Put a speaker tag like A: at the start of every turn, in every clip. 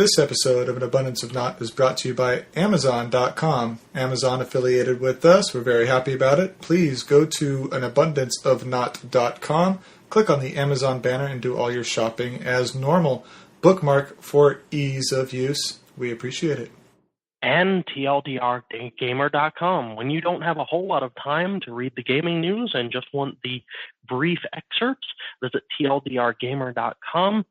A: This episode of An Abundance of Naught is brought to you by Amazon.com. Amazon affiliated with us. We're very happy about it. Please go to anabundanceofnaught.com, click on the Amazon banner, and do all your shopping as normal. Bookmark for ease of use. We appreciate it.
B: And TLDRgamer.com. When you don't have a whole lot of time to read the gaming news and just want the brief excerpts, visit TLDRgamer.com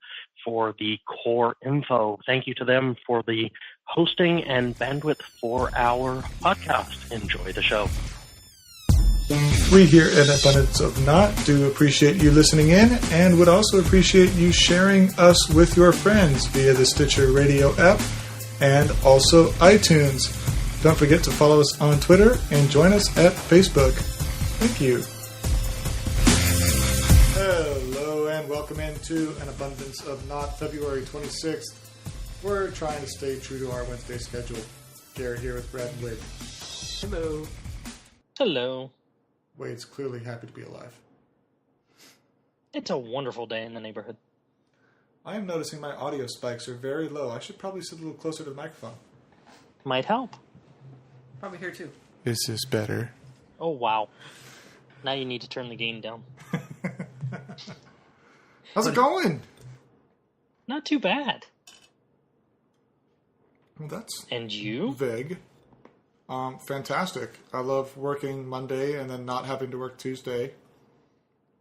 B: for the core info. Thank you to them for the hosting and bandwidth for our podcast. Enjoy the show.
A: We here at Abundance of Naught do appreciate you listening in and would also appreciate you sharing us with your friends via the Stitcher Radio app and also iTunes. Don't forget to follow us on Twitter and join us at Facebook. Thank you. Hello and welcome into An Abundance of Naught, February 26th. We're trying to stay true to our Wednesday schedule. Garrett here with Brad and Wade.
C: Hello.
D: Hello.
A: Wade's clearly happy to be alive.
D: It's a wonderful day in the neighborhood.
A: I am noticing my audio spikes are very low. I should probably sit a little closer to the microphone.
D: Might help.
C: Probably here too.
A: Is this better?
D: Oh, wow. Now you need to turn the gain down.
A: How's it going?
D: Not too bad.
A: Well, that's
D: And you?
A: vague. Fantastic. I love working Monday and then not having to work Tuesday.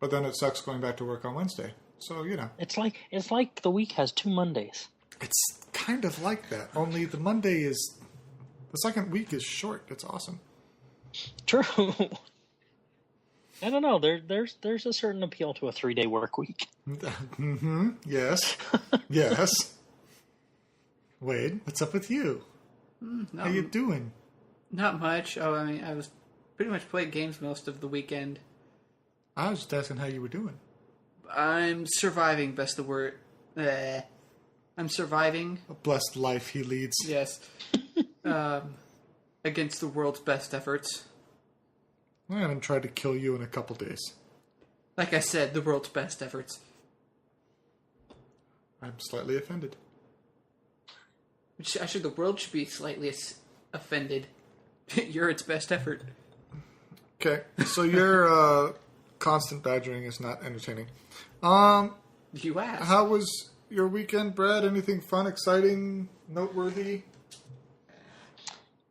A: But then it sucks going back to work on Wednesday. So, you know.
D: It's like the week has 2 Mondays.
A: It's kind of like that. Only the Monday is... The second week is short. It's awesome.
D: True. I don't know. There's a certain appeal to a 3-day work week.
A: Mm-hmm. Yes. Yes. Wade, what's up with you? How you doing?
C: Not much. Oh, I was pretty much playing games most of the weekend.
A: I was just asking how you were doing.
C: I'm surviving, best the word. I'm surviving.
A: A blessed life he leads.
C: Yes. Against the world's best efforts.
A: I haven't tried to kill you in a couple days.
C: Like I said, the world's best efforts.
A: I'm slightly offended.
C: Actually, the world should be slightly offended. You're its best effort.
A: Okay, so your constant badgering is not entertaining.
C: You asked.
A: How was your weekend, Brad? Anything fun, exciting, noteworthy?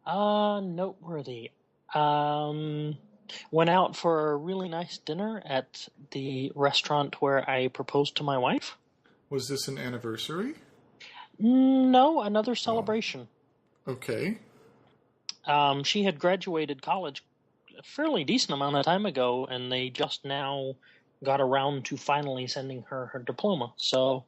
D: Noteworthy. Went out for a really nice dinner at the restaurant where I proposed to my wife.
A: Was this an anniversary?
D: No, another celebration.
A: Oh. Okay.
D: She had graduated college a fairly decent amount of time ago, and they just now got around to finally sending her diploma. So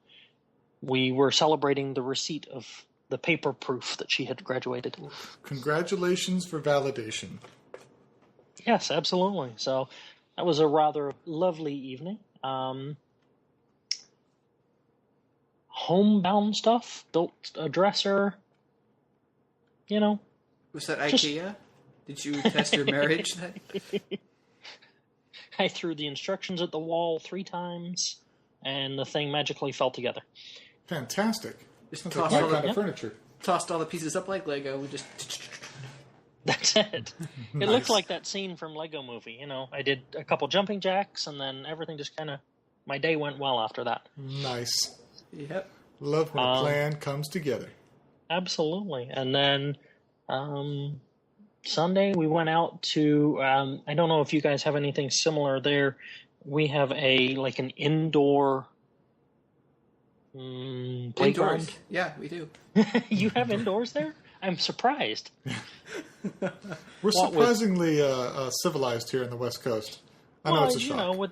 D: we were celebrating the receipt of the paper proof that she had graduated.
A: Congratulations for validation.
D: Yes, absolutely. So that was a rather lovely evening. Homebound stuff, built a dresser, you know.
C: Was that IKEA? Did you test your marriage?
D: I threw the instructions at the wall 3 times, and the thing magically fell together.
A: Fantastic.
C: Just
A: Sounds
C: tossed
A: like
C: all
A: my kind
C: the
A: of furniture.
C: tossed all the pieces up like Lego. We just.
D: That's it.
A: Nice.
D: It looked like that scene from Lego Movie. You know, I did a couple jumping jacks, and then everything just kind of... My day went well after that.
A: Nice.
C: Yep.
A: Love when a plan comes together.
D: Absolutely. And then Sunday we went out to... I don't know if you guys have anything similar there. We have an indoor... playground.
C: Indoors. Yeah, we do.
D: You have indoors there? I'm surprised.
A: We're surprisingly civilized here in the West Coast. I know it's a shock.
D: You know,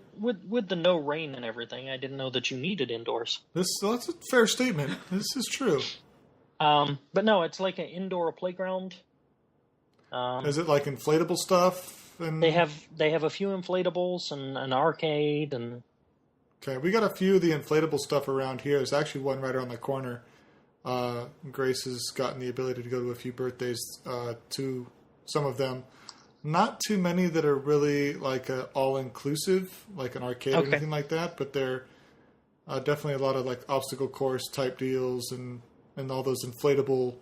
D: with the no rain and everything, I didn't know that you needed indoors.
A: That's a fair statement. This is true.
D: But no, it's like an indoor playground.
A: Is it like inflatable stuff? And
D: They have a few inflatables and an arcade and.
A: Okay, we got a few of the inflatable stuff around here. There's actually one right around the corner. Grace has gotten the ability to go to a few birthdays to some of them. Not too many that are really like all-inclusive, like an arcade or anything like that, but they're definitely a lot of like obstacle course type deals and and all those inflatable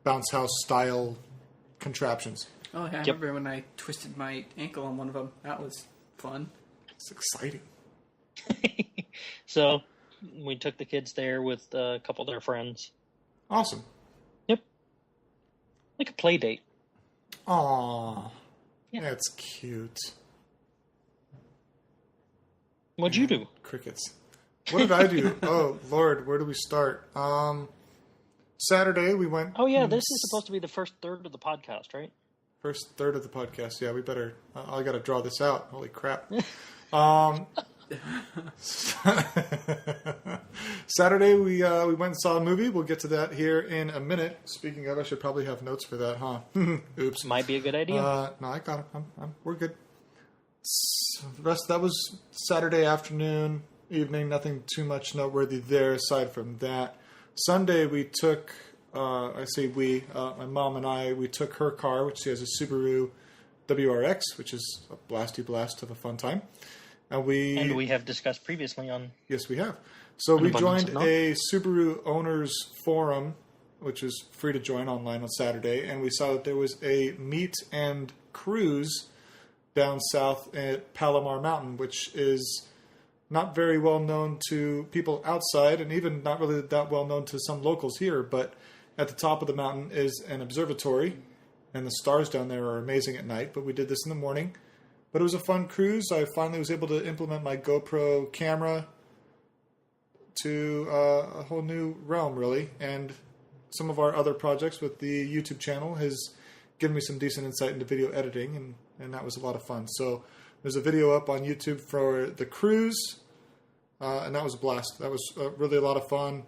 A: bounce house style contraptions.
C: Oh, yeah, I remember when I twisted my ankle on one of them. That was fun.
A: It's exciting.
D: So we took the kids there with a couple of their friends.
A: Awesome.
D: Yep. Like a play date.
A: Aww.
D: Yeah.
A: That's cute.
D: What'd you do?
A: Crickets. What did I do? Oh, Lord, where do we start? Saturday we went...
D: Oh, yeah, this is supposed to be the first third of the podcast, right?
A: First third of the podcast. Yeah, we better... I got to draw this out. Holy crap. Saturday we went and saw a movie. We'll get to that here in a minute. Speaking of, I should probably have notes for that, huh? Oops.
D: Might be a good idea.
A: No, I got it. We're good. That was Saturday afternoon, evening. Nothing too much noteworthy there aside from that. Sunday we took, my mom and I, we took her car, which she has a Subaru WRX, which is a blasty blast of a fun time. And we
D: have discussed previously on...
A: Yes, we have. So we joined a Subaru owners forum, which is free to join online on Saturday, and we saw that there was a meet and cruise down south at Palomar Mountain, which is not very well known to people outside, and even not really that well known to some locals here, but at the top of the mountain is an observatory, and the stars down there are amazing at night, but we did this in the morning. But it was a fun cruise. I finally was able to implement my GoPro camera to a whole new realm, really. And some of our other projects with the YouTube channel has given me some decent insight into video editing, and that was a lot of fun. So there's a video up on YouTube for the cruise, and that was a blast. That was really a lot of fun,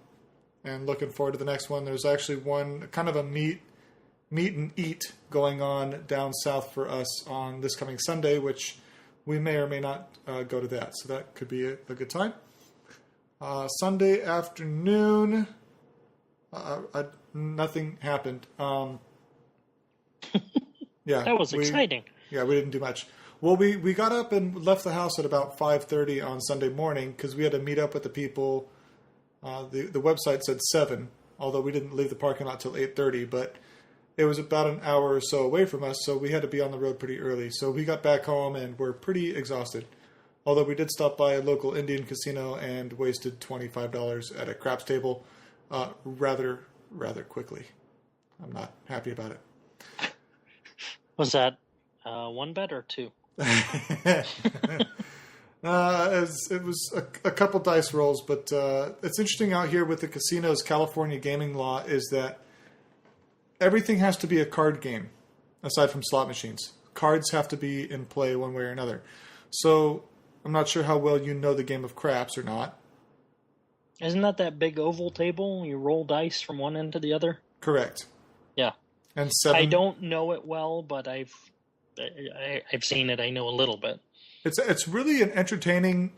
A: and looking forward to the next one. There's actually one, kind of a meet and eat going on down south for us on this coming Sunday, which we may or may not go to that. So that could be a good time. Sunday afternoon, nothing happened. Yeah,
D: that was exciting.
A: Yeah, we didn't do much. Well, we got up and left the house at about 5:30 on Sunday morning because we had to meet up with the people. The website said 7, although we didn't leave the parking lot till 8:30, but it was about an hour or so away from us, so we had to be on the road pretty early. So we got back home and we're pretty exhausted. Although we did stop by a local Indian casino and wasted $25 at a craps table rather quickly. I'm not happy about it.
D: Was that one bet or two?
A: It was a couple dice rolls, but it's interesting out here with the casinos. California gaming law is that everything has to be a card game, aside from slot machines. Cards have to be in play one way or another. So I'm not sure how well you know the game of craps or not.
D: Isn't that big oval table? You roll dice from one end to the other?
A: Correct.
D: Yeah.
A: And 7.
D: I don't know it well, but I've seen it. I know a little bit.
A: It's really an entertaining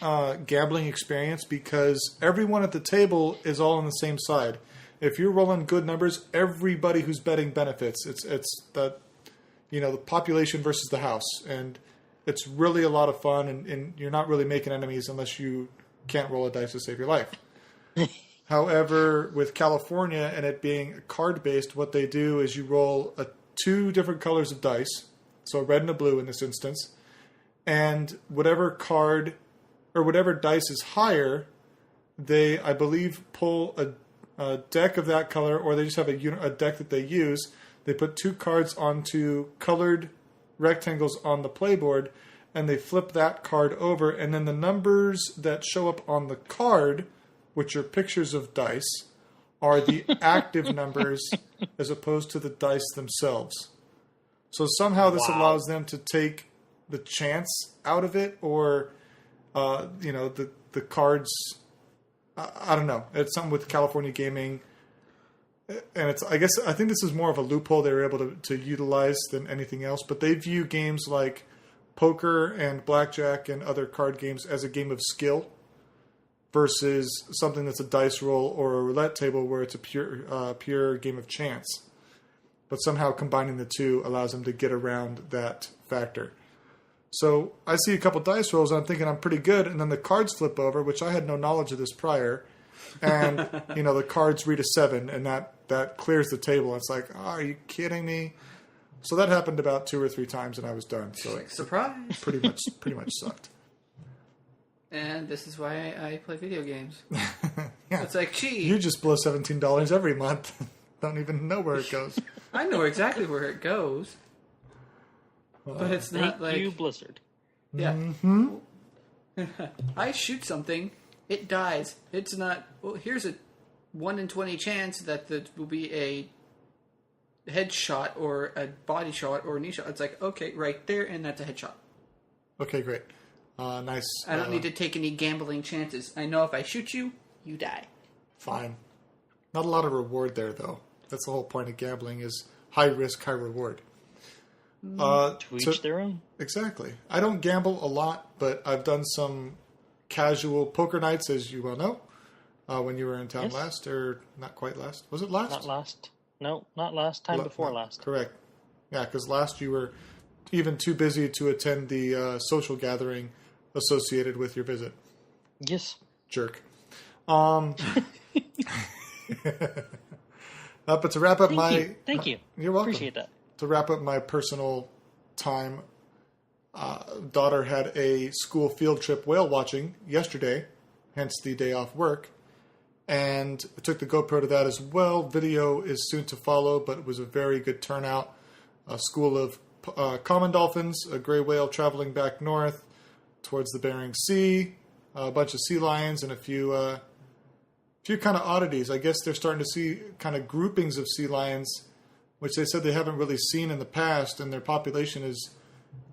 A: gambling experience because everyone at the table is all on the same side. If you're rolling good numbers, everybody who's betting benefits. It's the population versus the house, and it's really a lot of fun. And you're not really making enemies unless you can't roll a dice to save your life. However, with California and it being card based, what they do is you roll 2 different colors of dice, so a red and a blue in this instance, and whatever card or whatever dice is higher, they, I believe, pull a deck of that color, or they just have a deck that they use. They put 2 cards onto colored rectangles on the playboard, and they flip that card over, and then the numbers that show up on the card, which are pictures of dice, are the active numbers as opposed to the dice themselves. So somehow this allows them to take the chance out of it, or the cards. I don't know. It's something with California gaming, and I think this is more of a loophole they were able to utilize than anything else. But they view games like poker and blackjack and other card games as a game of skill versus something that's a dice roll or a roulette table where it's a pure game of chance. But somehow combining the two allows them to get around that factor. So I see a couple dice rolls and I'm thinking I'm pretty good, and then the cards flip over, which I had no knowledge of this prior, and the cards read a 7, and that clears the table. It's like, oh, are you kidding me? So that happened about 2 or 3 times, and I was done. So
C: like, surprise!
A: pretty much sucked.
C: And this is why I play video games.
A: Yeah.
C: It's like, gee,
A: You just blow $17 every month. Don't even know where it goes.
C: I know exactly where it goes, but it's not
D: Thank you,
C: like
D: Blizzard.
C: yeah.
A: Mm-hmm.
C: I shoot something, it dies. It's not. Well, here's a 1 in 20 chance that there will be a headshot or a body shot or a knee shot. It's like, okay, right there, and that's a headshot.
A: Okay, great. Nice.
C: I don't need to take any gambling chances. I know if I shoot you, you die.
A: Fine. Not a lot of reward there, though. That's the whole point of gambling: is high risk, high reward.
D: To each their own.
A: Exactly. I don't gamble a lot, but I've done some casual poker nights, as you well know, when you were in town last, or not quite last. Was it last?
D: Not last. No, not last. Time before last.
A: Correct. Yeah, because last you were even too busy to attend the social gathering associated with your visit.
D: Yes.
A: Jerk. But to wrap up
D: Thank you.
A: You're welcome.
D: Appreciate that.
A: To wrap up my personal time, daughter had a school field trip whale watching yesterday, hence the day off work, and I took the GoPro to that as well. Video is soon to follow, but it was a very good turnout. A school of common dolphins, a gray whale traveling back north towards the Bering Sea, a bunch of sea lions, and a few kind of oddities. I guess they're starting to see kind of groupings of sea lions, which they said they haven't really seen in the past, and their population is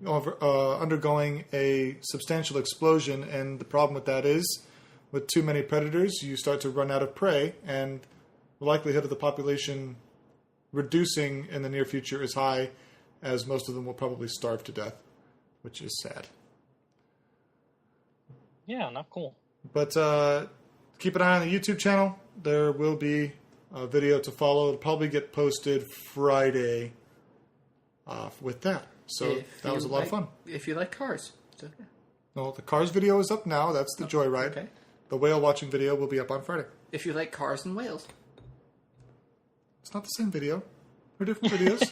A: undergoing a substantial explosion. And the problem with that is, with too many predators, you start to run out of prey, and the likelihood of the population reducing in the near future is high, as most of them will probably starve to death, which is sad.
D: Yeah, not cool.
A: But keep an eye on the YouTube channel. There will be a video to follow. It'll probably get posted Friday with that. So that was a lot of fun.
C: If you like cars. So, yeah.
A: No, the Cars video is up now. That's the Joyride.
C: Okay.
A: The whale watching video will be up on Friday.
C: If you like cars and whales.
A: It's not the same video. They're different videos.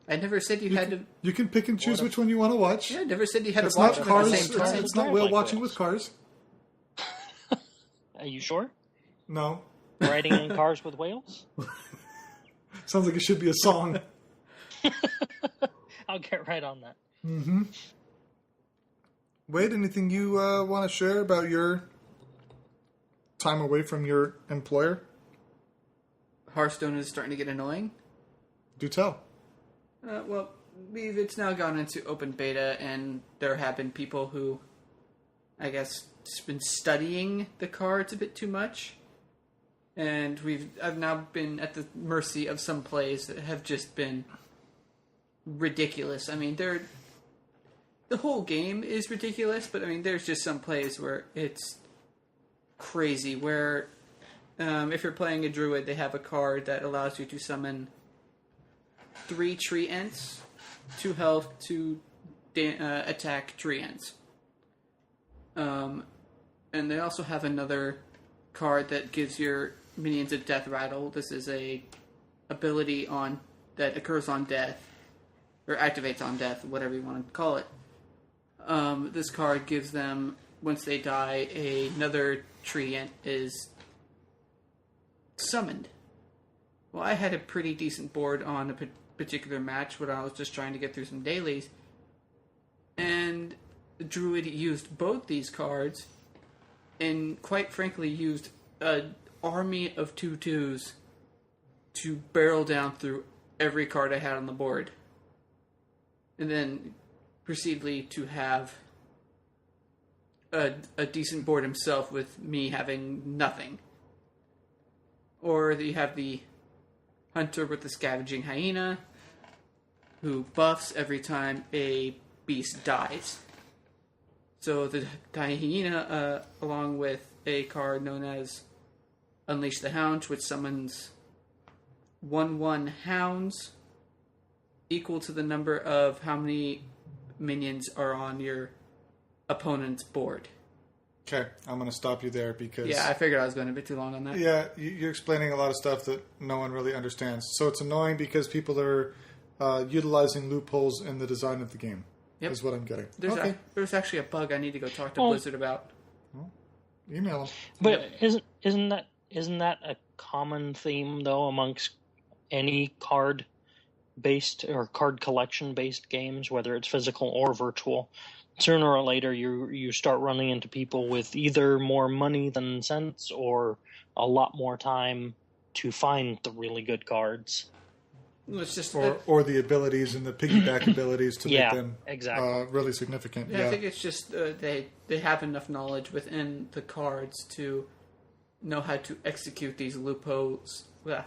C: I never said you had to...
A: You can pick and choose which one you want to watch.
C: Yeah, I never said you had
A: It's
C: to watch
A: not
C: them at
A: cars.
C: the same time.
A: It's not whale
D: Like
A: watching
D: whales.
A: with cars.
D: Are you sure?
A: No.
D: Riding in cars with whales?
A: Sounds like it should be a song.
D: I'll get right on that.
A: Mm-hmm. Wade, anything you want to share about your time away from your employer?
C: Hearthstone is starting to get annoying.
A: Do tell.
C: Well, it's now gone into open beta, and there have been people who, I guess, just been studying the cards a bit too much. And I've now been at the mercy of some plays that have just been ridiculous. I mean, the whole game is ridiculous, but I mean, there's just some plays where it's crazy. Where if you're playing a druid, they have a card that allows you to summon 3 tree ents, 2 health, 2 attack tree ents. And they also have another card that gives your minions a death rattle. This is a ability that occurs on death, or activates on death, whatever you want to call it. This card gives them, once they die, another treant is summoned. Well, I had a pretty decent board on a particular match when I was just trying to get through some dailies, and the druid used both these cards, and quite frankly used an army of 2/2s to barrel down through every card I had on the board. And then proceededly to have a decent board himself with me having nothing. Or you have the hunter with the scavenging hyena, who buffs every time a beast dies. So the hyena, along with a card known as Unleash the Hound, which summons 1/1 hounds, equal to the number of how many minions are on your opponent's board.
A: Okay, I'm going to stop you there because...
C: Yeah, I figured I was going a bit too long on that.
A: Yeah, you're explaining a lot of stuff that no one really understands. So it's annoying because people are utilizing loopholes in the design of the game, is what I'm getting.
C: There's actually a bug I need to go talk to Blizzard about.
A: Well, email them.
D: But isn't that a common theme, though, amongst any card-based or card collection-based games, whether it's physical or virtual? Sooner or later, you start running into people with either more money than sense or a lot more time to find the really good cards.
C: It's just
A: or the abilities and the piggyback abilities to make them really significant.
C: Yeah, I think it's just they have enough knowledge within the cards to know how to execute these loopholes. Yeah.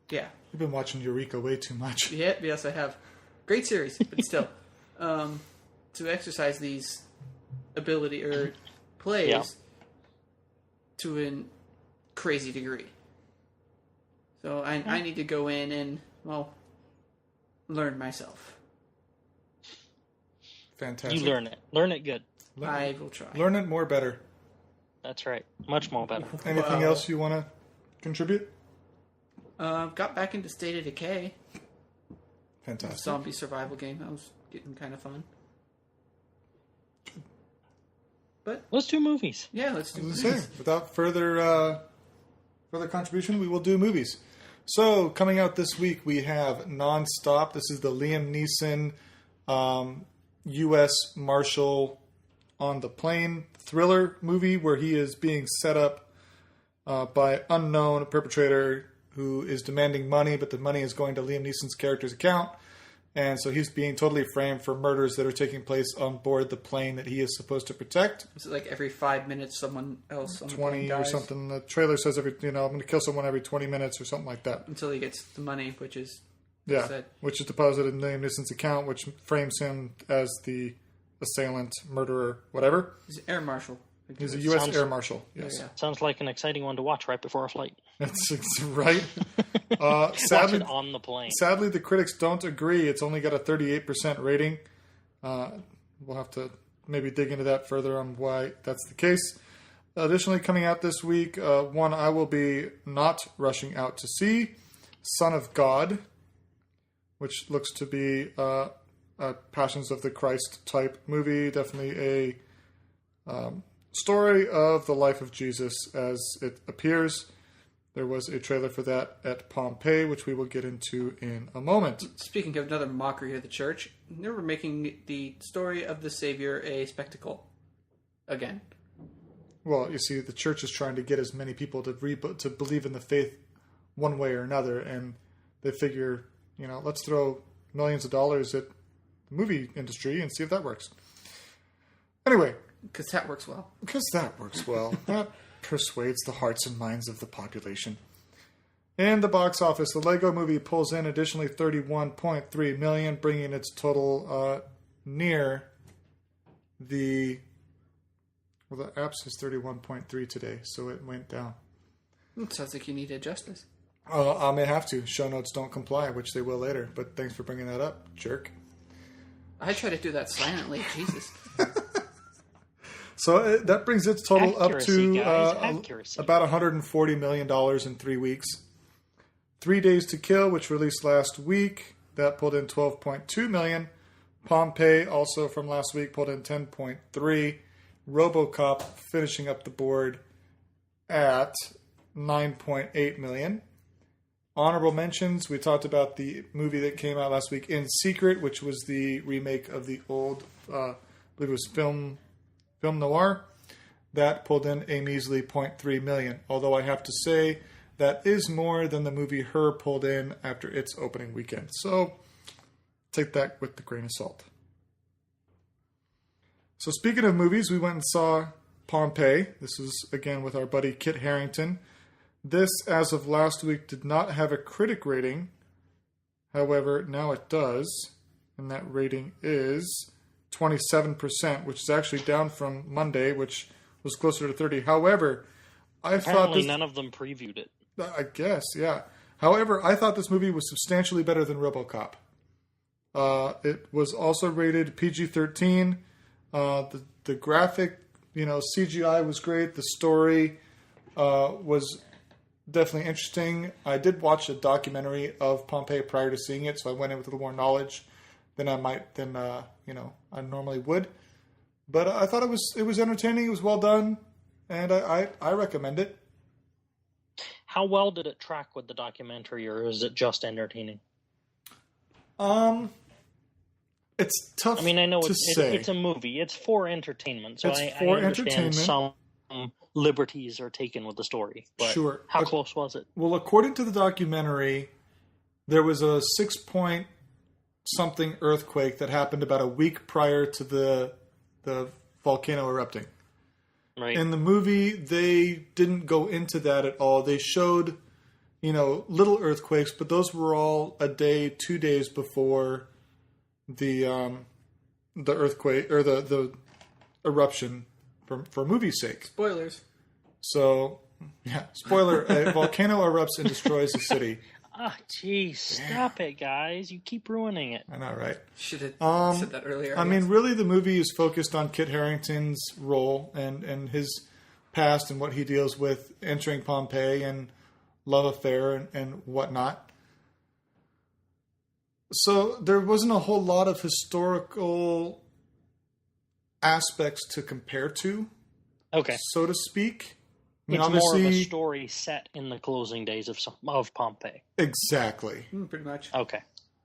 A: You've been watching Eureka way too much.
C: Yeah, yes, I have. Great series, but still. To exercise these ability or plays to a crazy degree. So I need to go in and, learn myself.
A: Fantastic.
D: You learn it. Learn it good.
C: I will try.
A: Learn it more better.
D: That's right. Much more better.
A: Anything else you want to contribute?
C: Got back into State of Decay.
A: Fantastic.
C: Zombie survival game. That was getting kind of fun. But
D: let's do movies.
C: Yeah, let's do movies.
A: Without further contribution, we will do movies. So, coming out this week, we have Non-Stop. This is the Liam Neeson U.S. Marshal on the plane thriller movie where he is being set up by unknown perpetrator who is demanding money, but the money is going to Liam Neeson's character's account. And so he's being totally framed for murders that are taking place on board the plane that he is supposed to protect.
C: Is it like every 5 minutes someone else on the
A: 20
C: plane
A: or
C: dies?
A: something. The trailer says I'm going to kill someone every 20 minutes or something like that.
C: Until he gets the money, which is...
A: which is deposited in Liam Neeson's account, which frames him as the assailant, murderer, whatever.
C: He's an air marshal.
A: He's a U.S. Air Marshal, yes.
C: Yeah.
D: Sounds like an exciting one to watch right before a flight.
A: It's right.
D: Sadly, watch it on the plane.
A: Sadly, the critics don't agree. It's only got a 38% rating. We'll have to maybe dig into that further on why that's the case. Additionally, coming out this week, one I will be not rushing out to see, Son of God, which looks to be a Passions of the Christ type movie. Definitely a story of the life of Jesus as it appears. There was a trailer for that at Pompeii, which we will get into in a moment.
C: Speaking of another mockery of the church, they were making the story of the Savior a spectacle again.
A: Well, you see, the church is trying to get as many people to believe in the faith one way or another, and they figure, let's throw millions of dollars at the movie industry and see if that works. Anyway.
C: Because that works well. That
A: persuades the hearts and minds of the population. In the box office, the Lego Movie pulls in additionally $31.3 million, bringing its total near the... Well, the app says 31.3 today, so it went down.
C: It sounds like you need to adjust this.
A: I may have to. Show notes don't comply, which they will later, but thanks for bringing that up, jerk.
C: I try to do that silently. Jesus.
A: So that brings its total
D: accuracy,
A: up to about $140 million in 3 weeks. 3 Days to Kill, which released last week, that pulled in $12.2 million. Pompeii, also from last week, pulled in $10.3. RoboCop finishing up the board at $9.8 million. Honorable mentions, we talked about the movie that came out last week, In Secret, which was the remake of the old, I believe it was film noir. That pulled in a measly $0.3 million. Although I have to say that is more than the movie Her pulled in after its opening weekend. So take that with the grain of salt. So speaking of movies, we went and saw Pompeii. This is again with our buddy Kit Harington. This, as of last week, did not have a critic rating. However, now it does. And that rating is 27%, which is actually down from Monday, which was closer to 30. However,
D: Apparently none of them previewed it.
A: I guess, yeah. However, I thought this movie was substantially better than RoboCop. It was also rated PG-13. The graphic CGI was great. The story was definitely interesting. I did watch a documentary of Pompeii prior to seeing it, so I went in with a little more knowledge than I normally would. But I thought it was entertaining. It was well done, and I recommend it.
D: How well did it track with the documentary, or is it just entertaining?
A: It's tough.
D: I mean, I know
A: to say.
D: It's a movie. It's for entertainment, so I understand
A: entertainment.
D: Some liberties are taken with the story. But
A: sure.
D: How close was it?
A: Well, according to the documentary, there was a 6-point something earthquake that happened about a week prior to the volcano erupting.
D: Right.
A: In the movie, they didn't go into that at all. They showed, little earthquakes, but those were all a day, 2 days before the earthquake or the eruption for movie's sake.
C: Spoilers.
A: So, yeah, spoiler: a volcano erupts and destroys the city.
D: Ah, jeez, stop it, guys! You keep ruining it.
A: I know, right?
C: Should have said that earlier.
A: I mean, really, the movie is focused on Kit Harington's role and his past and what he deals with entering Pompeii and love affair and whatnot. So there wasn't a whole lot of historical aspects to compare to,
D: Okay.
A: so to speak. I mean,
D: It's more of a
A: obviously,
D: story set in the closing days of Pompeii.
A: exactly.
C: Pretty much.
D: Okay.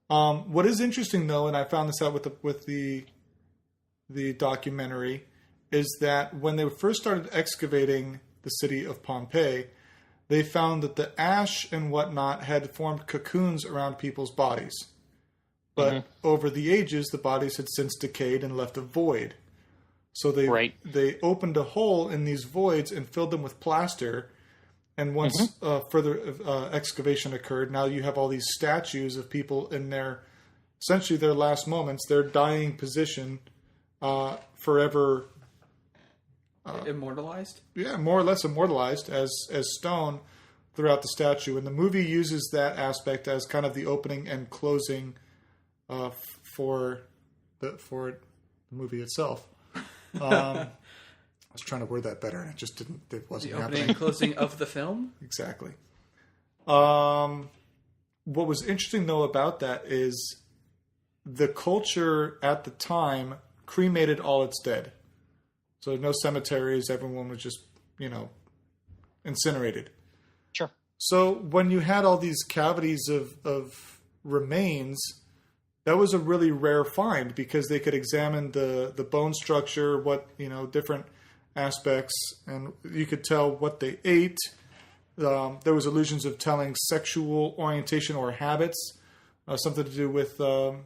A: What is interesting, though, and I found this out with the documentary, is that when they first started excavating the city of Pompeii, they found that the ash and whatnot had formed cocoons around people's bodies. But over the ages, the bodies had since decayed and left a void. So they opened a hole in these voids and filled them with plaster. And once further excavation occurred, now you have all these statues of people in essentially their last moments, their dying position, forever
C: Immortalized?
A: Yeah, more or less immortalized as stone throughout the statue. And the movie uses that aspect as kind of the opening and closing for the movie itself. I was trying to word that better, and it wasn't
C: The opening
A: happening.
C: and closing of the film?
A: Exactly. What was interesting, though, about that is the culture at the time cremated all its dead. So no cemeteries, everyone was just, incinerated.
D: Sure.
A: So when you had all these cavities of remains, that was a really rare find because they could examine the bone structure, different aspects, and you could tell what they ate. There was illusions of telling sexual orientation or habits, something to do with the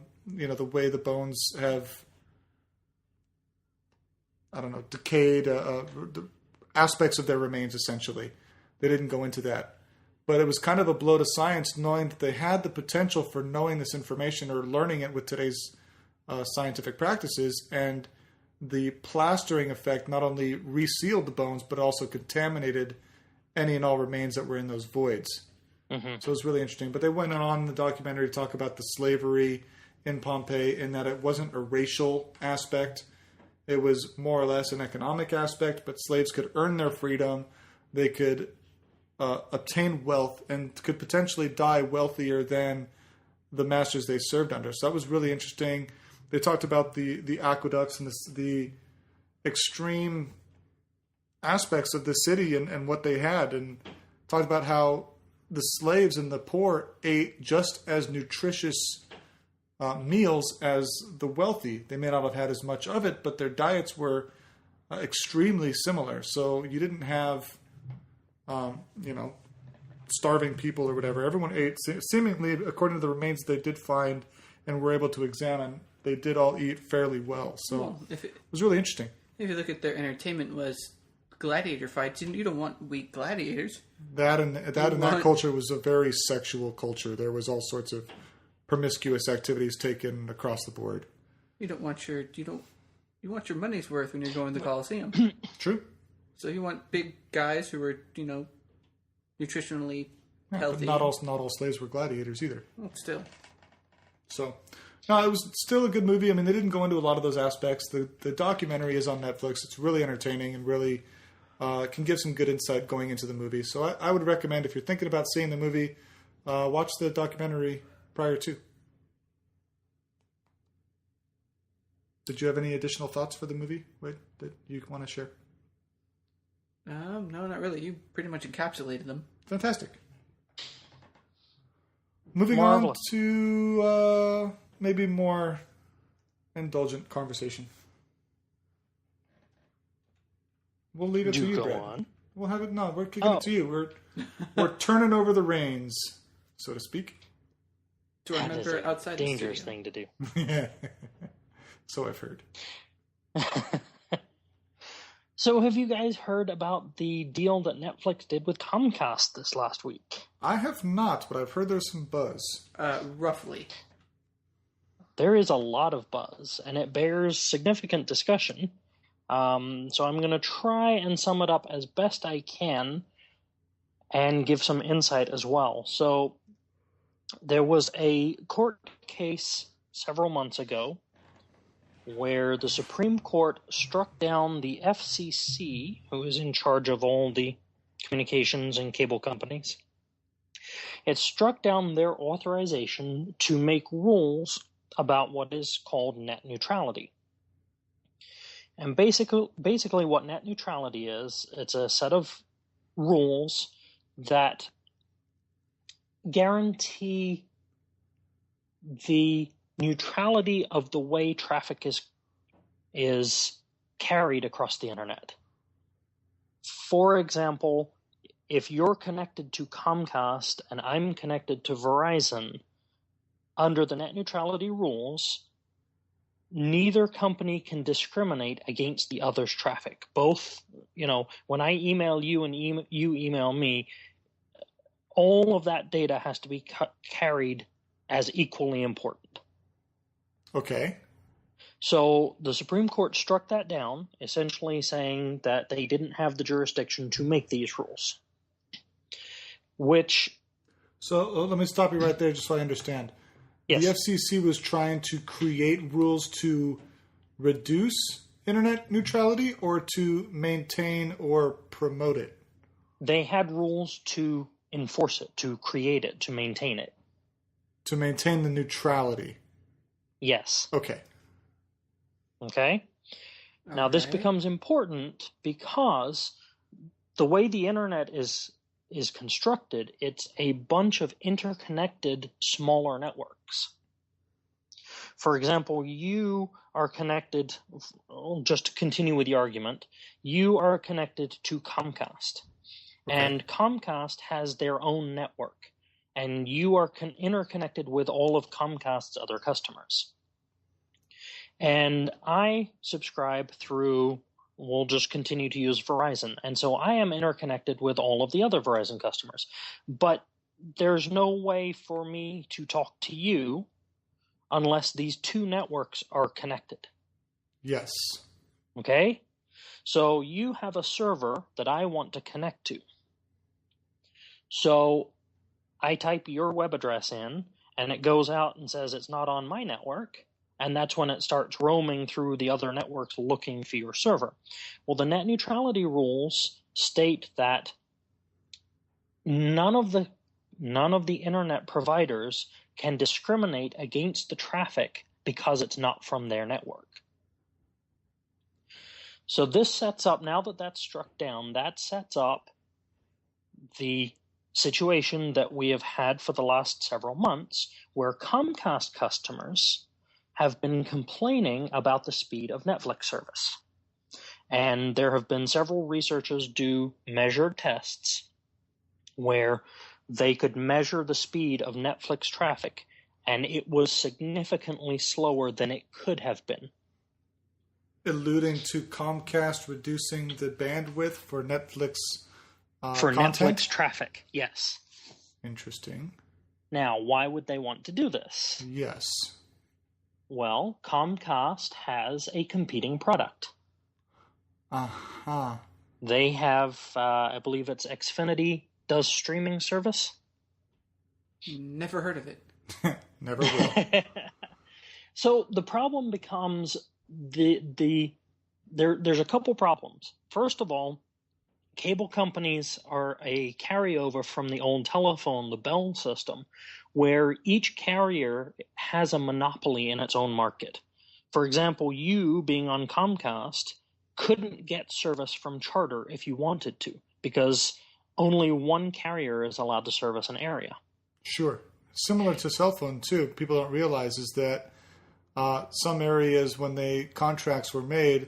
A: way the bones have, decayed, the aspects of their remains. Essentially, they didn't go into that. But it was kind of a blow to science knowing that they had the potential for knowing this information or learning it with today's scientific practices. And the plastering effect not only resealed the bones, but also contaminated any and all remains that were in those voids. Mm-hmm. So it was really interesting. But they went on in the documentary to talk about the slavery in Pompeii in that it wasn't a racial aspect. It was more or less an economic aspect, but slaves could earn their freedom. They could obtain wealth and could potentially die wealthier than the masters they served under. So that was really interesting. They talked about the aqueducts and the extreme aspects of the city and what they had, and talked about how the slaves and the poor ate just as nutritious meals as the wealthy. They may not have had as much of it, but their diets were extremely similar. So you didn't have starving people or whatever. Everyone ate. Seemingly, according to the remains they did find and were able to examine, they did all eat fairly well. So it was really interesting.
C: If you look at their entertainment was gladiator fights, you don't want weak gladiators.
A: That culture was a very sexual culture. There was all sorts of promiscuous activities taken across the board.
C: You want your money's worth when you're going to the Colosseum.
A: True.
C: So you want big guys who are, nutritionally healthy.
A: But not all slaves were gladiators either.
C: Well, still.
A: So, No, it was still a good movie. I mean, they didn't go into a lot of those aspects. The documentary is on Netflix. It's really entertaining and really can give some good insight going into the movie. So I would recommend, if you're thinking about seeing the movie, watch the documentary prior to. Did you have any additional thoughts for the movie, Wade, that you want to share?
C: No, not really. You pretty much encapsulated them.
A: Fantastic. Moving
D: Marvelous.
A: on to maybe more indulgent conversation. We'll leave it to you,
D: go
A: Brad.
D: on.
A: We'll have it. No, we're kicking it to you. We're turning over the reins, so to speak.
C: To our
D: That is
C: member
D: a
C: outside
D: dangerous
C: the studio.
D: thing to do.
A: Yeah. So I've heard.
D: So have you guys heard about the deal that Netflix did with Comcast this last week?
A: I have not, but I've heard there's some buzz.
C: Roughly.
D: There is a lot of buzz, and it bears significant discussion. So I'm going to try and sum it up as best I can and give some insight as well. So there was a court case several months ago where the Supreme Court struck down the FCC, who is in charge of all the communications and cable companies. It struck down their authorization to make rules about what is called net neutrality. And basically what net neutrality is, it's a set of rules that guarantee the neutrality of the way traffic is carried across the internet. For example, if you're connected to Comcast and I'm connected to Verizon, under the net neutrality rules, neither company can discriminate against the other's traffic. Both, when I email you and you email me, all of that data has to be carried as equally important.
A: Okay.
D: So the Supreme Court struck that down, essentially saying that they didn't have the jurisdiction to make these rules.
A: So let me stop you right there just so I understand.
D: Yes.
A: The FCC was trying to create rules to reduce internet neutrality or to maintain or promote it?
D: They had rules to enforce it, to create it, to maintain it.
A: To maintain the neutrality.
D: Yes.
A: Okay.
D: Okay? Now, this becomes important because the way the internet is constructed, it's a bunch of interconnected smaller networks. For example, you are connected, just to continue with the argument, you are connected to Comcast. Okay. And Comcast has their own network. And you are interconnected with all of Comcast's other customers. And I subscribe through, we'll just continue to use Verizon. And so I am interconnected with all of the other Verizon customers. But there's no way for me to talk to you unless these two networks are connected.
A: Yes.
D: Okay? So you have a server that I want to connect to. So I type your web address in, and it goes out and says it's not on my network, and that's when it starts roaming through the other networks looking for your server. Well, the net neutrality rules state that none of the internet providers can discriminate against the traffic because it's not from their network. So this sets up, now that that's struck down, that sets up the situation that we have had for the last several months, where Comcast customers have been complaining about the speed of Netflix service. And there have been several researchers do measured tests where they could measure the speed of Netflix traffic, and it was significantly slower than it could have been.
A: Alluding to Comcast reducing the bandwidth for Netflix
D: for
A: content?
D: Netflix traffic, yes.
A: Interesting.
D: Now, why would they want to do this?
A: Yes.
D: Well, Comcast has a competing product.
A: Uh-huh.
D: They have, I believe it's Xfinity does streaming service.
C: Never heard of it.
A: Never will.
D: So the problem becomes there's a couple problems. First of all, cable companies are a carryover from the old telephone, the Bell system, where each carrier has a monopoly in its own market. For example, you being on Comcast couldn't get service from Charter if you wanted to, because only one carrier is allowed to service an area.
A: Sure. Similar to cell phone, too, people don't realize is that some areas, when the contracts were made,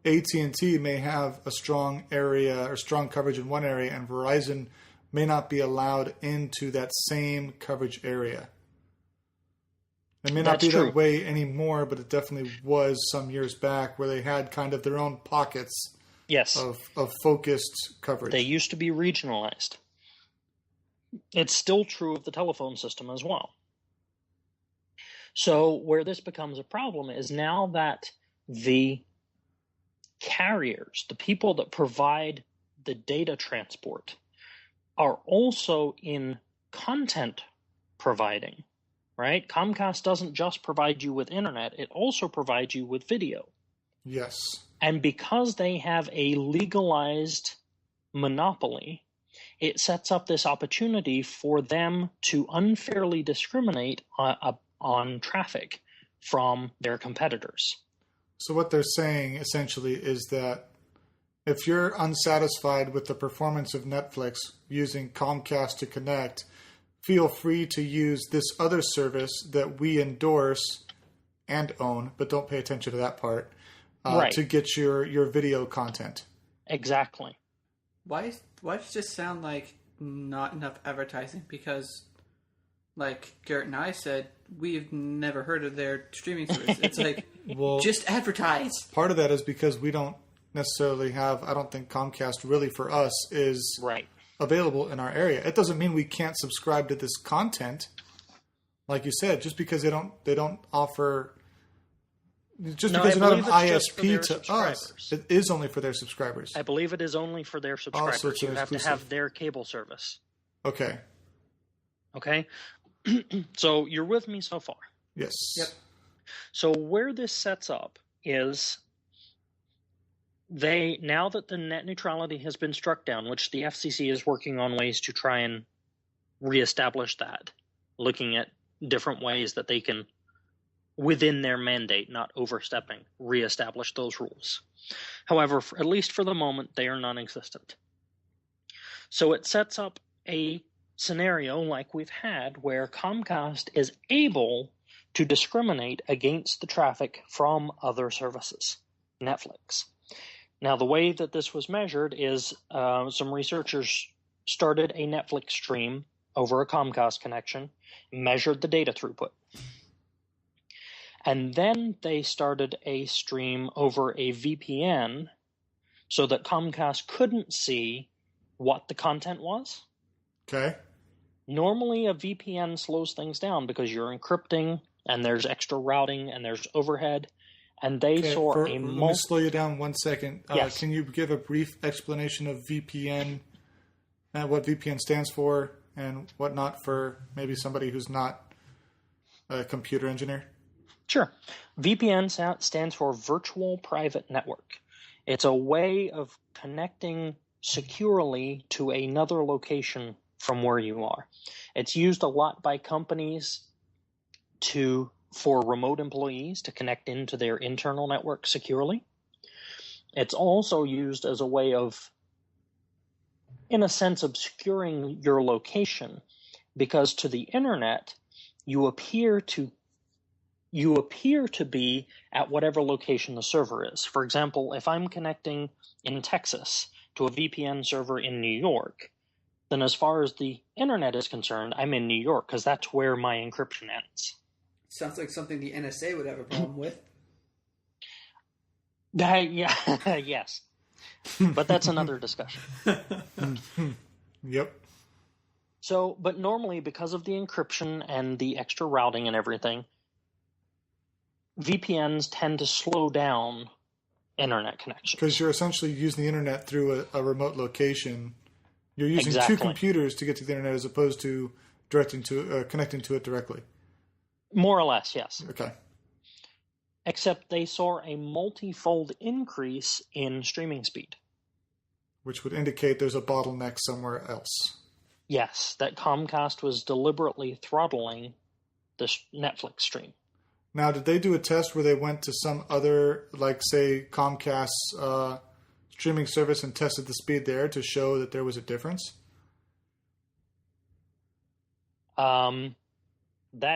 A: AT&T may have a strong area or strong coverage in one area, and Verizon may not be allowed into that same coverage area. It may not be that way anymore, but it definitely was some years back where they had kind of their own pockets of focused coverage.
D: They used to be regionalized. It's still true of the telephone system as well. So where this becomes a problem is now that the carriers, the people that provide the data transport, are also in content providing, right? Comcast doesn't just provide you with internet, it also provides you with video.
A: Yes.
D: And because they have a legalized monopoly, it sets up this opportunity for them to unfairly discriminate on traffic from their competitors.
A: So what they're saying essentially is that if you're unsatisfied with the performance of Netflix using Comcast to connect, feel free to use this other service that we endorse and own, but don't pay attention to that part, to get your video content.
D: Exactly.
C: Why does it just sound like not enough advertising? Because, like Garrett and I said, we've never heard of their streaming service. It's like, just advertise. Part
A: of that is because we don't necessarily have, I don't think Comcast really for us is available in our area. It doesn't mean we can't subscribe to this content. Like you said, just because they don't offer, because they're not an ISP to us, it is only for their subscribers.
D: I believe it is only for their subscribers. So you have to have their cable service.
A: Okay.
D: So you're with me so far?
A: Yes.
C: Yep.
D: So where this sets up is now that the net neutrality has been struck down, which the FCC is working on ways to try and reestablish that, looking at different ways that they can, within their mandate, not overstepping, reestablish those rules. However, at least for the moment, they are non-existent. So it sets up a scenario like we've had where Comcast is able to discriminate against the traffic from other services, Netflix. Now, the way that this was measured is some researchers started a Netflix stream over a Comcast connection, measured the data throughput. And then they started a stream over a VPN so that Comcast couldn't see what the content was.
A: Okay.
D: Normally, a VPN slows things down because you're encrypting and there's extra routing and there's overhead. And they saw
A: Let me slow you down 1 second.
D: Yes.
A: Can you give a brief explanation of VPN and what VPN stands for and what not for maybe somebody who's not a computer engineer?
D: Sure. VPN stands for Virtual Private Network. It's a way of connecting securely to another location from where you are. It's used a lot by companies for remote employees to connect into their internal network securely. It's also used as a way of, in a sense, obscuring your location, because to the internet, you appear to be at whatever location the server is. For example, if I'm connecting in Texas to a VPN server in New York, then as far as the internet is concerned, I'm in New York because that's where my encryption ends.
C: Sounds like something the NSA would have a problem with.
D: Yes. But that's another discussion.
A: Yep.
D: So, but normally, because of the encryption and the extra routing and everything, VPNs tend to slow down internet connections.
A: Because you're essentially using the internet through a remote location. You're using two computers to get to the internet as opposed to connecting to it directly.
D: More or less, yes.
A: Okay.
D: except they saw a multi-fold increase in streaming speed.
A: Which would indicate there's a bottleneck somewhere else.
D: Yes, that Comcast was deliberately throttling the Netflix stream.
A: Now, did they do a test where they went to some other, like, say, Comcast's streaming service and tested the speed there to show that there was a difference?
D: That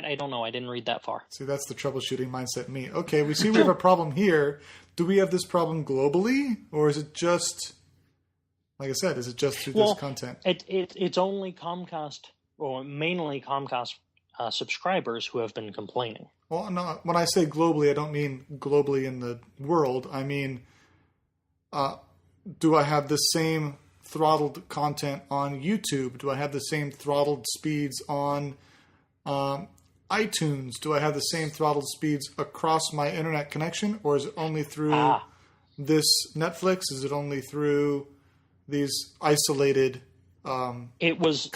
D: I don't know. I didn't read that far.
A: See, that's the troubleshooting mindset in me. Okay, we see we have a problem here. Do we have this problem globally? Or is it just, like I said, is it just through this content?
D: It's only Comcast, or mainly Comcast subscribers who have been complaining.
A: Well, no, when I say globally, I don't mean globally in the world. I mean, do I have the same throttled content on YouTube? Do I have the same throttled speeds on iTunes? Do I have the same throttled speeds across my internet connection? Or is it only through this Netflix? Is it only through these isolated
D: It was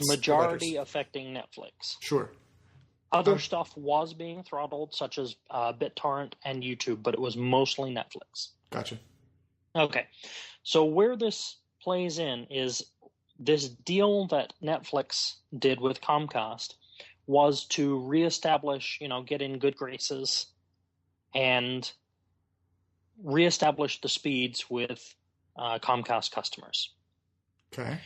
D: majority affecting Netflix.
A: Sure.
D: Other stuff was being throttled, such as BitTorrent and YouTube, but it was mostly Netflix.
A: Gotcha.
D: Okay. So where this plays in is this deal that Netflix did with Comcast was to reestablish, get in good graces and reestablish the speeds with Comcast customers.
A: Okay.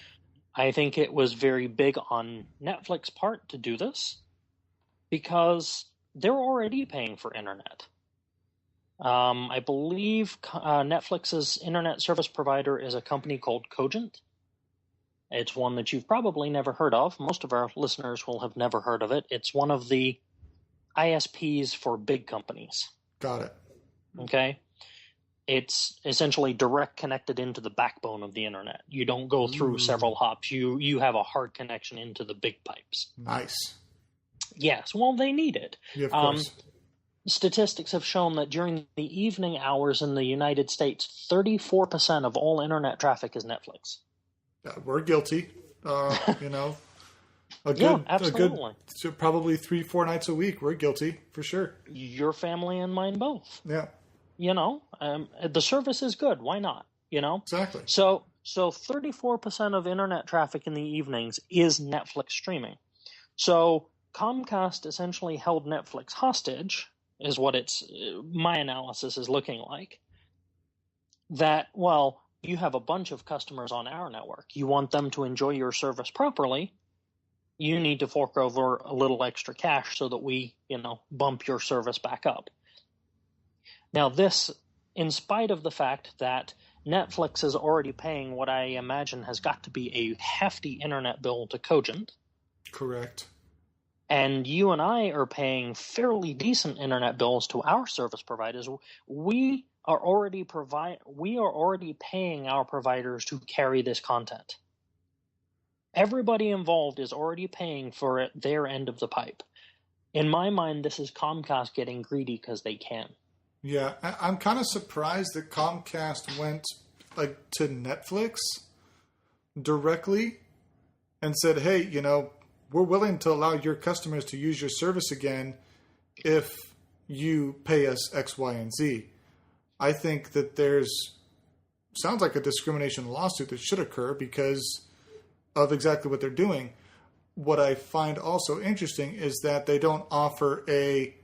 D: I think it was very big on Netflix part to do this because they're already paying for internet. I believe Netflix's internet service provider is a company called Cogent. It's one that you've probably never heard of. Most of our listeners will have never heard of it. It's one of the ISPs for big companies.
A: Got it.
D: Okay? It's essentially direct connected into the backbone of the internet. You don't go through several hops. You have a hard connection into the big pipes.
A: Nice.
D: Yes, well, they need it.
A: Yeah, of course.
D: Statistics have shown that during the evening hours in the United States, 34% of all internet traffic is Netflix.
A: We're guilty.
D: Absolutely.
A: Probably 3-4 nights a week. We're guilty for sure.
D: Your family and mine both.
A: Yeah.
D: The service is good. Why not?
A: Exactly.
D: So 34% of internet traffic in the evenings is Netflix streaming. So Comcast essentially held Netflix hostage, is what my analysis is looking like. That, well, you have a bunch of customers on our network. You want them to enjoy your service properly. You need to fork over a little extra cash so that we, bump your service back up. Now this, in spite of the fact that Netflix is already paying what I imagine has got to be a hefty internet bill to Cogent. Correct. And you and I are paying fairly decent internet bills to our service providers. We are already paying our providers to carry this content. Everybody involved is already paying for their end of the pipe. In my mind, this is Comcast getting greedy because they can.
A: Yeah, I'm kind of surprised that Comcast went to Netflix directly and said, hey, we're willing to allow your customers to use your service again if you pay us X, Y, and Z. I think that sounds like a discrimination lawsuit that should occur because of exactly what they're doing. What I find also interesting is that they don't offer a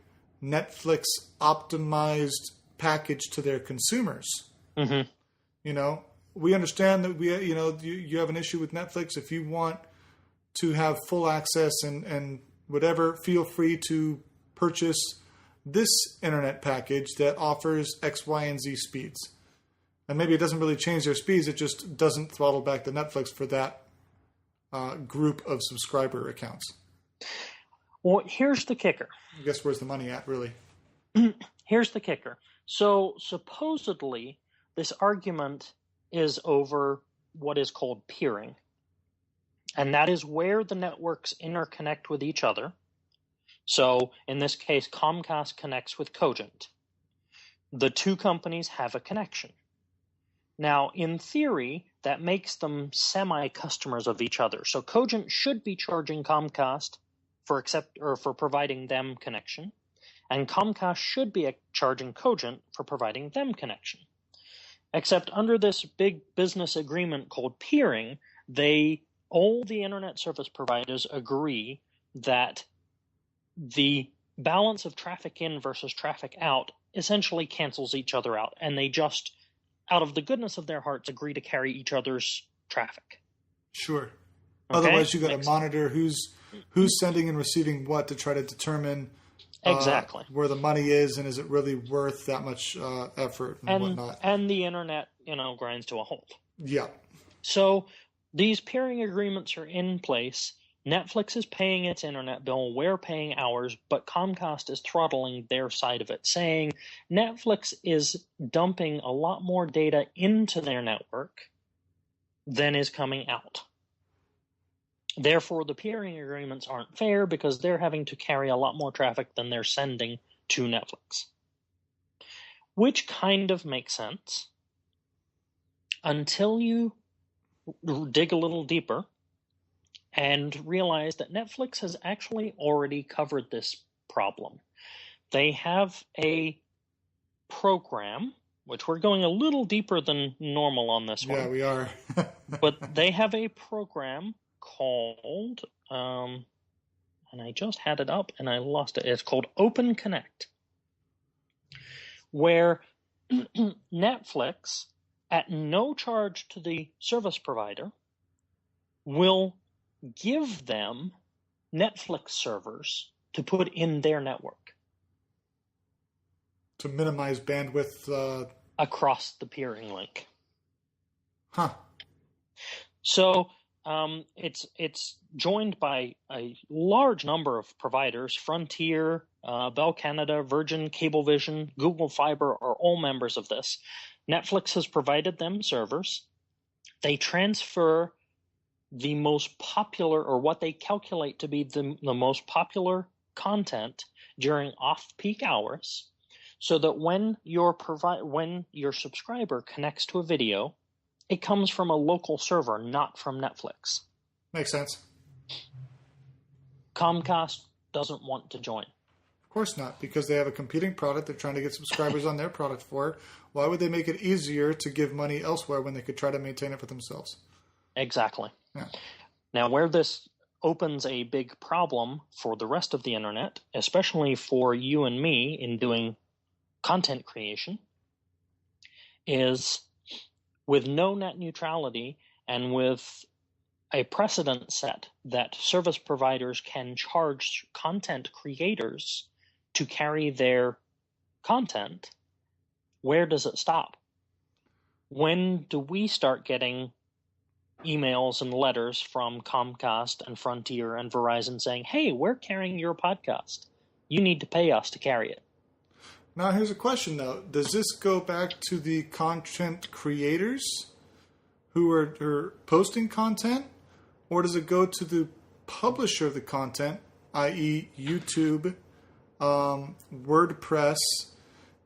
A: Netflix optimized package to their consumers. Mm-hmm. We understand that you have an issue with Netflix. If you want to have full access and whatever, feel free to purchase this internet package that offers X, Y, and Z speeds. And maybe it doesn't really change their speeds. It just doesn't throttle back the Netflix for that group of subscriber accounts.
D: Well, here's the kicker.
A: I guess where's the money at, really?
D: Here's the kicker. So supposedly this argument is over what is called peering. And that is where the networks interconnect with each other. So in this case, Comcast connects with Cogent. The two companies have a connection. Now, in theory, that makes them semi-customers of each other. So Cogent should be charging Comcast for providing them connection, and Comcast should be charging Cogent for providing them connection. Except under this big business agreement called peering, all the internet service providers agree that the balance of traffic in versus traffic out essentially cancels each other out, and they just, out of the goodness of their hearts, agree to carry each other's traffic.
A: Sure.
D: Okay?
A: Otherwise, you got to monitor who's sending and receiving what to try to determine
D: exactly
A: where the money is, and is it really worth that much effort and whatnot. And
D: the internet, grinds to a halt.
A: Yeah.
D: So these peering agreements are in place. Netflix is paying its internet bill, we're paying ours, but Comcast is throttling their side of it, saying Netflix is dumping a lot more data into their network than is coming out. Therefore, the peering agreements aren't fair because they're having to carry a lot more traffic than they're sending to Netflix. Which kind of makes sense until you dig a little deeper and realize that Netflix has actually already covered this problem. They have a program, which we're going a little deeper than normal on this one.
A: Yeah, we are.
D: But they have a program called, and I just had it up and I lost it. It's called Open Connect, where Netflix, at no charge to the service provider, will give them Netflix servers to put in their network.
A: To minimize bandwidth
D: across the peering link.
A: Huh.
D: So it's joined by a large number of providers. Frontier, Bell Canada, Virgin, Cablevision, Google Fiber are all members of this. Netflix has provided them servers. They transfer the most popular, or what they calculate to be the most popular content during off-peak hours, so that when your subscriber connects to a video, it comes from a local server, not from Netflix.
A: Makes sense.
D: Comcast doesn't want to join.
A: Of course not, because they have a competing product they're trying to get subscribers on their product for. Why would they make it easier to give money elsewhere when they could try to maintain it for themselves?
D: Exactly.
A: Yeah.
D: Now, where this opens a big problem for the rest of the internet, especially for you and me in doing content creation, is with no net neutrality and with a precedent set that service providers can charge content creators to carry their content, where does it stop? When do we start getting emails and letters from Comcast and Frontier and Verizon saying, hey, we're carrying your podcast. You need to pay us to carry it?
A: Now, here's a question, though. Does this go back to the content creators who are posting content? Or does it go to the publisher of the content, i.e. YouTube, WordPress,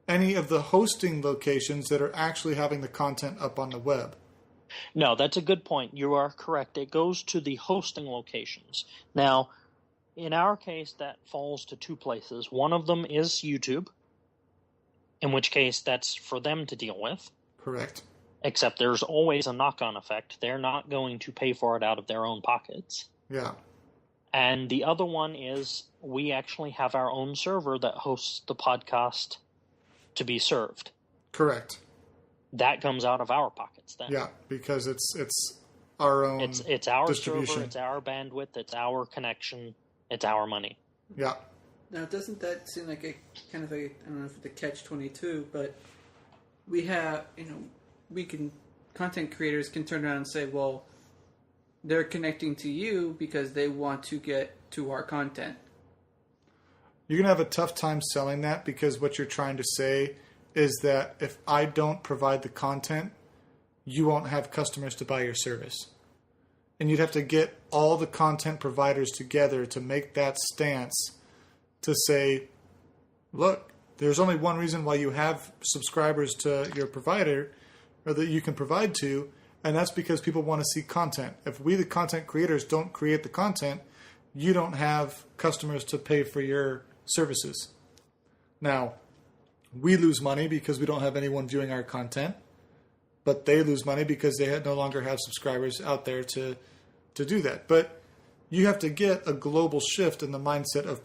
A: any of the hosting locations that are actually having the content up on the web?
D: No, that's a good point. You are correct. It goes to the hosting locations. Now, in our case, that falls to two places. One of them is YouTube, in which case that's for them to deal with.
A: Correct.
D: Except there's always a knock-on effect. They're not going to pay for it out of their own pockets.
A: Yeah.
D: And the other one is we actually have our own server that hosts the podcast to be served.
A: Correct.
D: That comes out of our pockets then.
A: Yeah, because it's our own
D: it's our
A: distribution.
D: server, it's our bandwidth, it's our connection, it's our money.
A: Yeah.
C: Now, doesn't that seem like a kind of a, I don't know if it's a catch-22, but we have, content creators can turn around and say, well, they're connecting to you because they want to get to our content.
A: You're going to have a tough time selling that, because what you're trying to say is that if I don't provide the content, you won't have customers to buy your service. And you'd have to get all the content providers together to make that stance to say, look, there's only one reason why you have subscribers to your provider, or that you can provide to, and that's because people want to see content. If we, the content creators, don't create the content, you don't have customers to pay for your services. Now, we lose money because we don't have anyone viewing our content, but they lose money because they no longer have subscribers out there to do that. But you have to get a global shift in the mindset of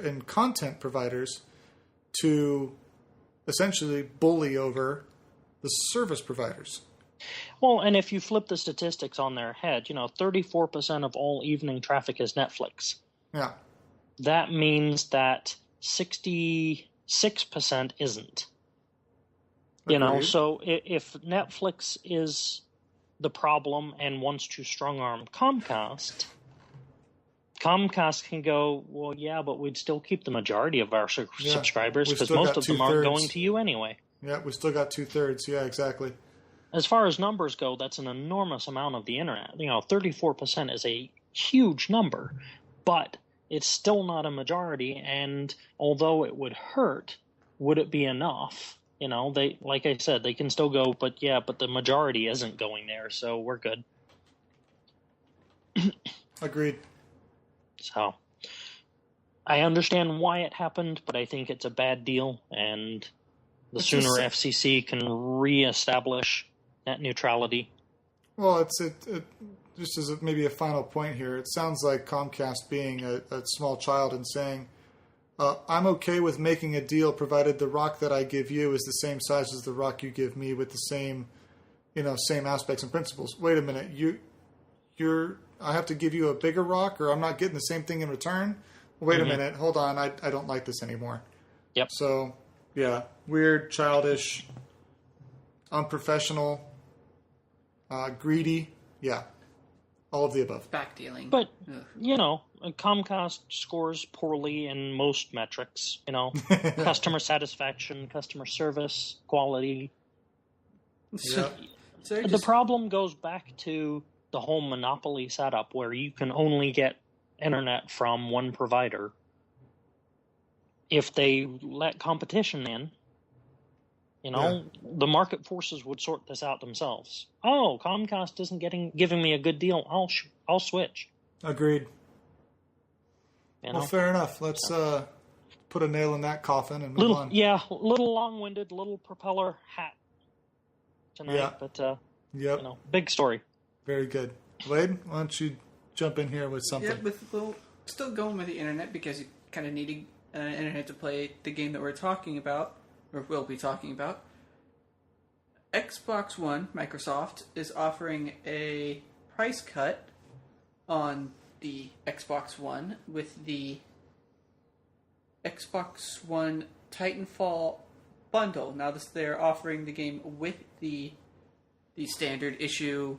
A: in content providers to essentially bully over the service providers.
D: Well, and if you flip the statistics on their head, 34% of all evening traffic is Netflix.
A: Yeah.
D: That means that 66% isn't.
A: Agreed.
D: So if Netflix is the problem and wants to strong-arm Comcast can go, well, yeah, but we'd still keep the majority of our subscribers because most of them aren't going to you anyway.
A: Yeah, we still got 2/3. Yeah, exactly.
D: As far as numbers go, that's an enormous amount of the internet. 34% is a huge number, but it's still not a majority. And although it would hurt, would it be enough? They, like I said, they can still go, but the majority isn't going there, so we're good.
A: Agreed.
D: So I understand why it happened, but I think it's a bad deal, and the sooner FCC can reestablish net neutrality.
A: Well, it just as maybe a final point here, it sounds like Comcast being a small child and saying, I'm okay with making a deal provided the rock that I give you is the same size as the rock you give me with the same, same aspects and principles. Wait a minute, I have to give you a bigger rock, or I'm not getting the same thing in return? Wait a minute, hold on, I don't like this anymore.
D: Yep.
A: So, yeah, weird, childish, unprofessional, greedy, yeah, all of the above.
C: Backdealing.
D: But, Comcast scores poorly in most metrics, customer satisfaction, customer service, quality.
C: So
D: the problem goes back to the whole monopoly setup where you can only get internet from one provider. If they let competition in, the market forces would sort this out themselves. Oh, Comcast isn't giving me a good deal. I'll switch.
A: Agreed. Well, fair enough. Let's put a nail in that coffin and move on.
D: Yeah, little long-winded, little propeller hat tonight. Yeah. But, big story.
A: Very good. Wade, why don't you jump in here with something?
C: Yeah, still going with the internet because you kind of need internet to play the game that we're talking about, or will be talking about. Xbox One, Microsoft, is offering a price cut on the Xbox One with the Xbox One Titanfall bundle. Now, they're offering the game with the standard issue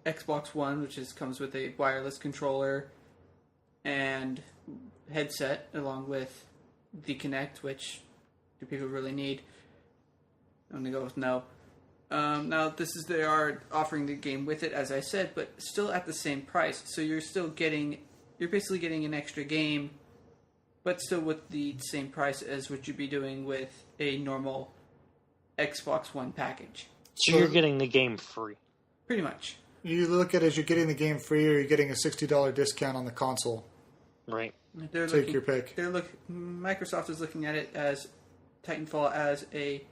C: Xbox One, which comes with a wireless controller and headset, along with the Kinect, which do people really need? I'm going to go with no. Now, they are offering the game with it, as I said, but still at the same price. So you're basically getting an extra game, but still with the same price as what you'd be doing with a normal Xbox One package.
D: So you're getting the game free.
C: Pretty much.
A: You look at it as you're getting the game free, or you're getting a $60 discount on the console.
D: Right.
A: Take your pick.
C: Microsoft is looking at it as Titanfall as a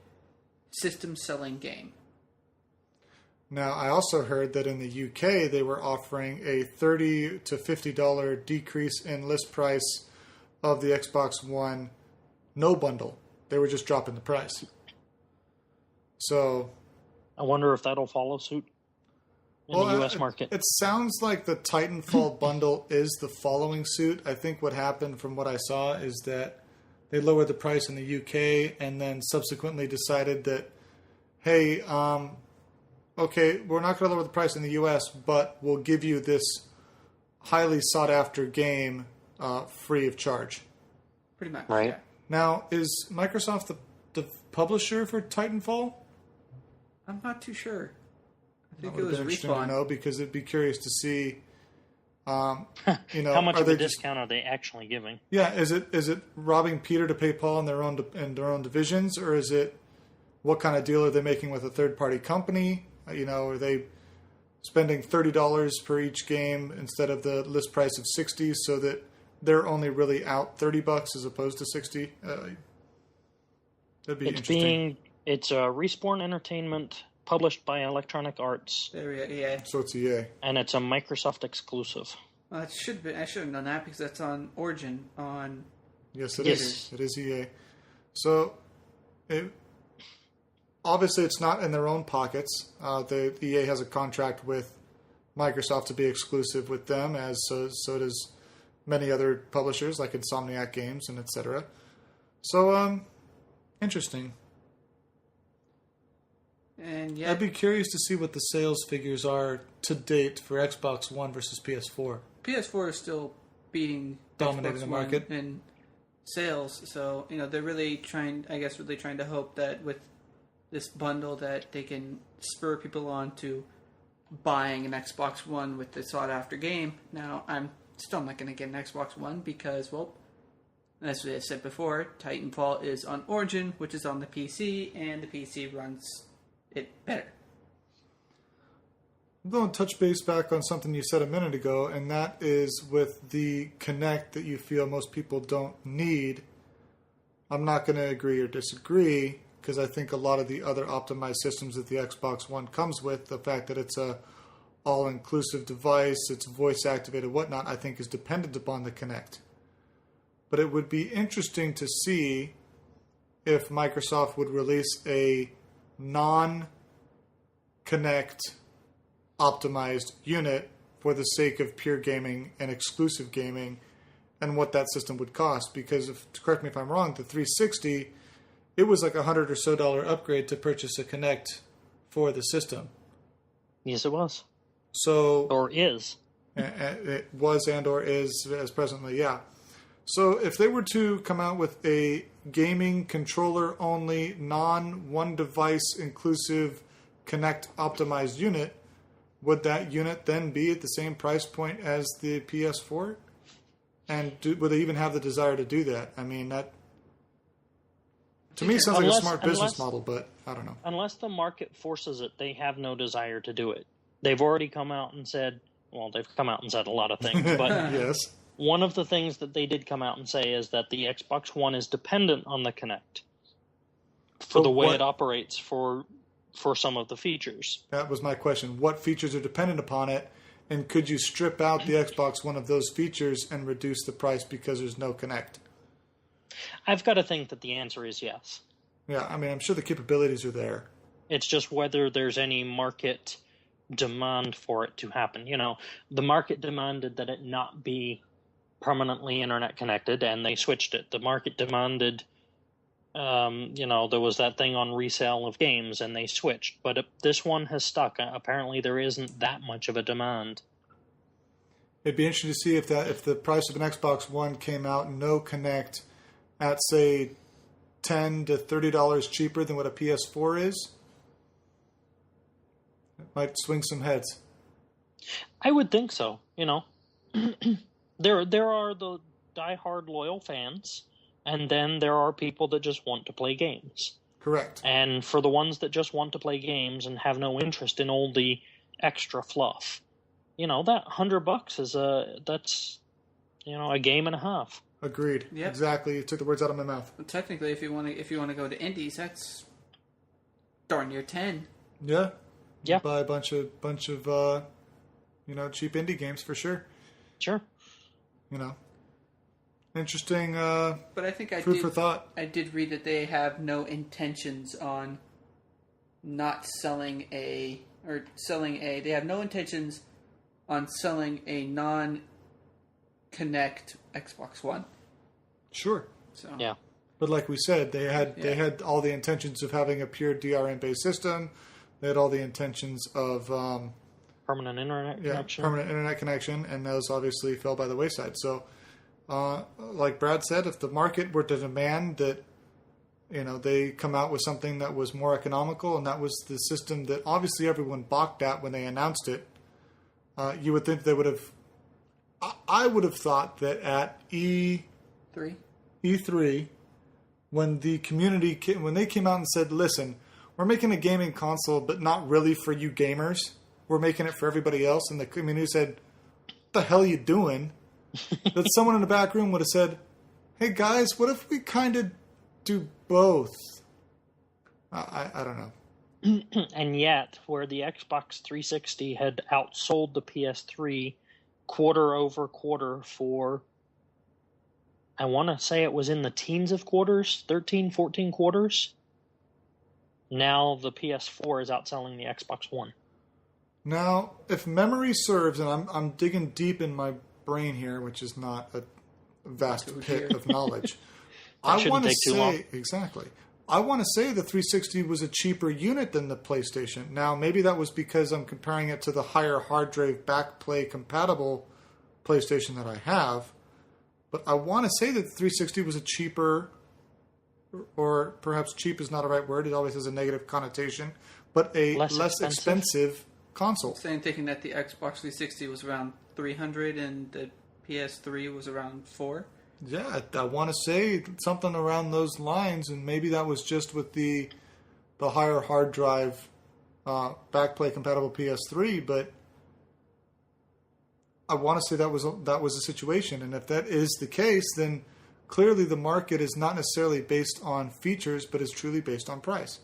C: system-selling game.
A: Now, I also heard that in the UK they were offering a $30 to $50 decrease in list price of the Xbox One no bundle. They were just dropping the price. So,
D: I wonder if that'll follow suit in the U.S. market.
A: It sounds like the Titanfall bundle is the following suit. I think what happened from what I saw is that they lowered the price in the UK and then subsequently decided that, hey, okay, we're not going to lower the price in the US, but we'll give you this highly sought-after game free of charge.
C: Pretty much,
D: right.
C: Yeah.
A: Now, is Microsoft the publisher for Titanfall?
C: I'm not too sure. I think
A: That would
C: it was
A: have been interesting to know, because it'd be curious to see,
D: how much of a discount are they actually giving?
A: Yeah, is it robbing Peter to pay Paul in their own divisions, or is it, what kind of deal are they making with a third-party company? Are they spending $30 per each game instead of the list price of $60 so that they're only really out $30 as opposed to 60. That'd be interesting.
D: It's a Respawn Entertainment published by Electronic Arts.
C: There we go, EA.
A: So it's EA.
D: And it's a Microsoft exclusive.
C: Well, I should have known that because that's on Origin on.
A: Yes, it is. It is EA. So, obviously, it's not in their own pockets. The EA has a contract with Microsoft to be exclusive with them, as so does many other publishers like Insomniac Games and etc. So, interesting.
C: And yeah,
A: I'd be curious to see what the sales figures are to date for Xbox One versus PS4.
C: PS4 is still beating
A: Dominating
C: Xbox
A: the
C: One
A: market
C: in sales. So they're really trying. I guess really trying to hope that with this bundle that they can spur people on to buying an Xbox One with the sought after game. Now I'm still not going to get an Xbox One because, well, as I said before, Titanfall is on Origin, which is on the PC, and the PC runs it better.
A: I'm going to touch base back on something you said a minute ago, and that is with the Kinect that you feel most people don't need. I'm not going to agree or disagree, because I think a lot of the other optimized systems that the Xbox One comes with, the fact that it's a all-inclusive device, it's voice-activated, whatnot, I think is dependent upon the Kinect. But it would be interesting to see if Microsoft would release a non-Kinect optimized unit for the sake of pure gaming and exclusive gaming, and what that system would cost. Because, correct me if I'm wrong, the 360, it was like $100 or so upgrade to purchase a Kinect for the system.
D: Yes, it was.
A: So,
D: or is.
A: It was and or is as presently, yeah. So if they were to come out with a gaming controller only, non-one device inclusive Kinect optimized unit, would that unit then be at the same price point as the PS4? And would they even have the desire to do that? I mean, that to me sounds like a smart business model, but I don't know.
D: Unless the market forces it, they have no desire to do it. They've already come out and said, well, they've come out and said a lot of things, but
A: yes.
D: One of the things that they did come out and say is that the Xbox One is dependent on the Kinect for the way it operates for some of the features.
A: That was my question. What features are dependent upon it? And could you strip out the Xbox One of those features and reduce the price because there's no Kinect?
D: I've got to think that the answer is yes.
A: Yeah, I mean, I'm sure the capabilities are there.
D: It's just whether there's any market demand for it to happen. You know, the market demanded that it not be permanently internet connected, and they switched it. The market demanded, there was that thing on resale of games, and they switched. But this one has stuck. Apparently, there isn't that much of a demand.
A: It'd be interesting to see if the price of an Xbox One came out no Kinect at, say, $10 to $30 cheaper than what a PS4 is. It might swing some heads.
D: I would think so. You know, there are the diehard loyal fans, and then there are people that just want to play games.
A: Correct.
D: And for the ones that just want to play games and have no interest in all the extra fluff, you know, that $100 is a game and a half.
A: Agreed. Yep. Exactly. You took the words out of my mouth.
C: Well, technically, if you want to go to indies, that's darn near 10.
A: Yeah.
D: Yeah.
A: Buy a bunch of cheap indie games for sure.
D: Sure.
A: You know. Interesting.
C: But I think
A: food for thought.
C: I did read that they have no intentions on not selling They have no intentions on selling a non-Kinect Xbox One.
A: Sure.
C: So.
D: Yeah.
A: But like we said, they had all the intentions of having a pure DRM based system. They had all the intentions of
D: permanent internet connection.
A: Permanent internet connection, and those obviously fell by the wayside. So, like Brad said, if the market were to demand that, they come out with something that was more economical, and that was the system that obviously everyone balked at when they announced it, you would think they would have. I would have thought that at E3, when the community when they came out and said, "Listen, we're making a gaming console, but not really for you gamers. We're making it for everybody else." And the community said, "What the hell are you doing?" that someone in the back room would have said, hey guys, what if we kind of do both? I don't know.
D: And yet, where the Xbox 360 had outsold the PS3 quarter over quarter for, I want to say it was in the teens of quarters, 13, 14 quarters. Now the PS4 is outselling the Xbox One.
A: Now, if memory serves, and I'm digging deep in my brain here, which is not a vast pit of knowledge. I want to say exactly. I want to say the 360 was a cheaper unit than the PlayStation. Now, maybe that was because I'm comparing it to the higher hard drive backplay compatible PlayStation that I have. But I want to say that the 360 was a cheaper, or perhaps cheap is not a right word. It always has a negative connotation. But a less expensive console.
C: So I'm thinking that the Xbox 360 was around $300 and the PS3 was around $400.
A: Yeah, I want to say something around those lines, and maybe that was just with the higher hard drive backplay compatible PS3. But I want to say that was a situation, and if that is the case, then clearly the market is not necessarily based on features, but is truly based on price.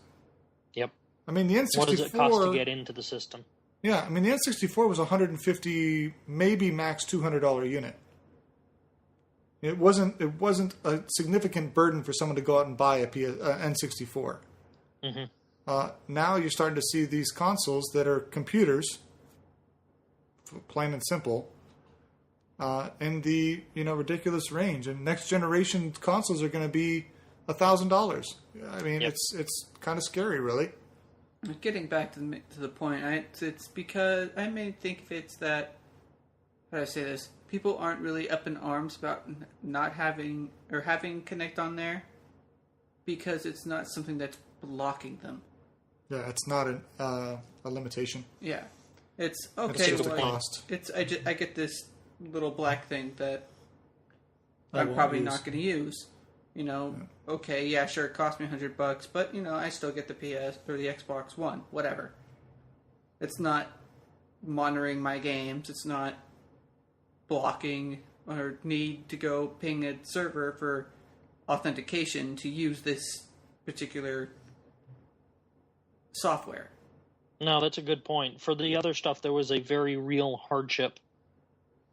D: Yep.
A: I mean, the N64.
D: What does it cost to get into the system?
A: Yeah, I mean, the N64 was $150, maybe max $200 unit. It wasn't a significant burden for someone to go out and buy a N64. Mm-hmm. Now you're starting to see these consoles that are computers, plain and simple, in the ridiculous range. And next generation consoles are going to be $1,000. I mean, yep. It's kind of scary, really.
C: Getting back to the point, it's because I may think if it's that, how do I say this? People aren't really up in arms about not having or having Kinect on there because it's not something that's blocking them.
A: Yeah, it's not a limitation.
C: Yeah, it's okay.
A: It's just a cost.
C: I get this little black thing that I'm probably not going to use. Okay, yeah, sure, it cost me $100, but I still get the PS or the Xbox One, whatever. It's not monitoring my games. It's not blocking or need to go ping a server for authentication to use this particular software.
D: No, that's a good point. For the other stuff, there was a very real hardship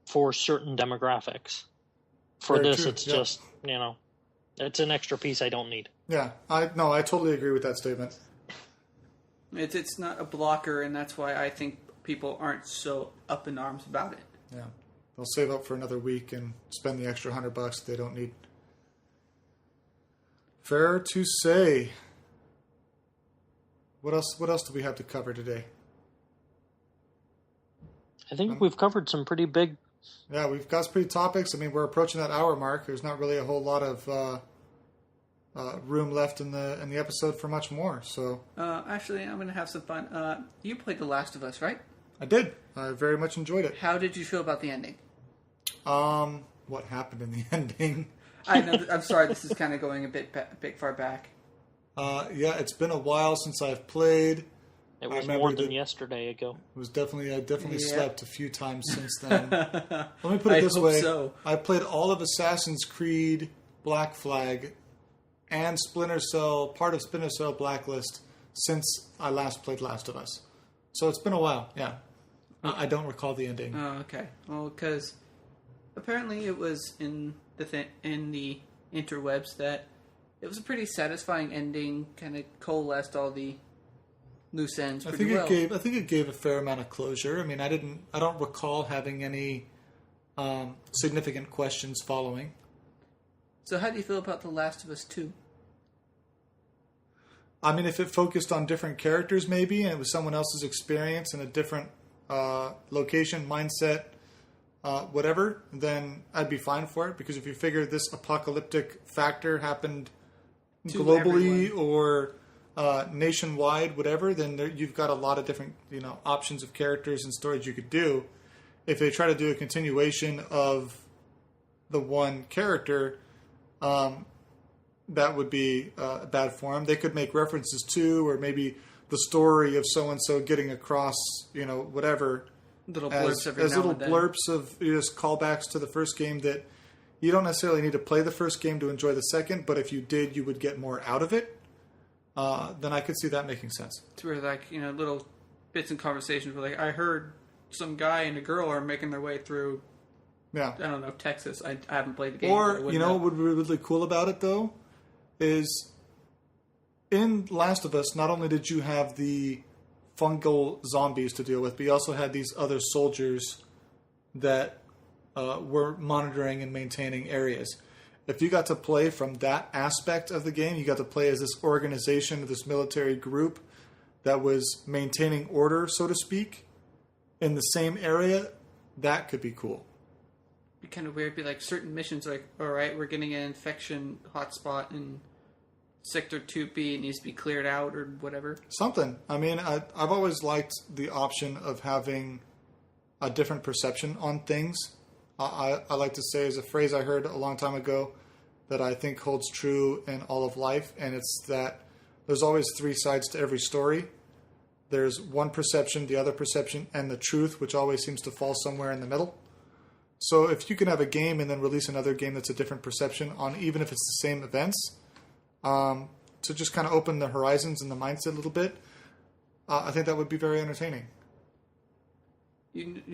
D: for certain demographics. For very this, true. It's just, it's an extra piece I don't need.
A: Yeah, I totally agree with that statement.
C: It's not a blocker, and that's why I think people aren't so up in arms about it.
A: Yeah, they'll save up for another week and spend the extra $100 they don't need. Fair to say. What else do we have to cover today?
D: I think we've covered some pretty big.
A: Yeah, we've got some pretty topics. I mean, we're approaching that hour mark. There's not really a whole lot of room left in the episode for much more. So
C: actually, I'm going to have some fun. You played The Last of Us, right?
A: I did. I very much enjoyed it.
C: How did you feel about the ending?
A: What happened in the ending?
C: I know. I'm sorry. This is kind of going a bit far back.
A: Yeah, it's been a while since I've played.
D: It was more than yesterday ago.
A: It was definitely. I definitely slept a few times since then. Let me put it this way: so. I played all of Assassin's Creed Black Flag and Splinter Cell, part of Splinter Cell Blacklist, since I last played Last of Us. So it's been a while. Yeah, I don't recall the ending.
C: Oh, okay. Well, because apparently it was in the interwebs that it was a pretty satisfying ending. Kind of coalesced all the loose ends pretty well.
A: I think it gave a fair amount of closure. I mean, I don't recall having any significant questions following.
C: So how do you feel about The Last of Us 2?
A: I mean, if it focused on different characters maybe, and it was someone else's experience in a different location, mindset, whatever, then I'd be fine for it. Because if you figure this apocalyptic factor happened globally or nationwide, whatever, then you've got a lot of different options of characters and stories you could do. If they try to do a continuation of the one character, that would be a bad form. They could make references to, or maybe the story of so-and-so getting across, whatever,
C: Little blurbs every
A: as
C: now
A: little
C: and then.
A: blurbs of just callbacks to the first game that you don't necessarily need to play the first game to enjoy the second, but if you did, you would get more out of it. Then I could see that making sense.
C: It's where, like, little bits and conversations where, like, I heard some guy and a girl are making their way through,
A: Yeah.
C: I don't know, Texas. I haven't played the game.
A: Or,
C: what
A: would be really cool about it, though, is in Last of Us, not only did you have the fungal zombies to deal with, but you also had these other soldiers that were monitoring and maintaining areas. If you got to play from that aspect of the game, you got to play as this organization, this military group that was maintaining order, so to speak, in the same area, that could be cool.
C: It'd be kind of weird. It'd be like certain missions, like, all right, we're getting an infection hotspot in Sector 2B. It needs to be cleared out or whatever.
A: Something. I mean, I've always liked the option of having a different perception on things. I like to say, is a phrase I heard a long time ago that I think holds true in all of life, and it's that there's always three sides to every story. There's one perception, the other perception, and the truth, which always seems to fall somewhere in the middle. So if you can have a game and then release another game that's a different perception on, even if it's the same events, to just kind of open the horizons and the mindset a little bit, I think that would be very entertaining.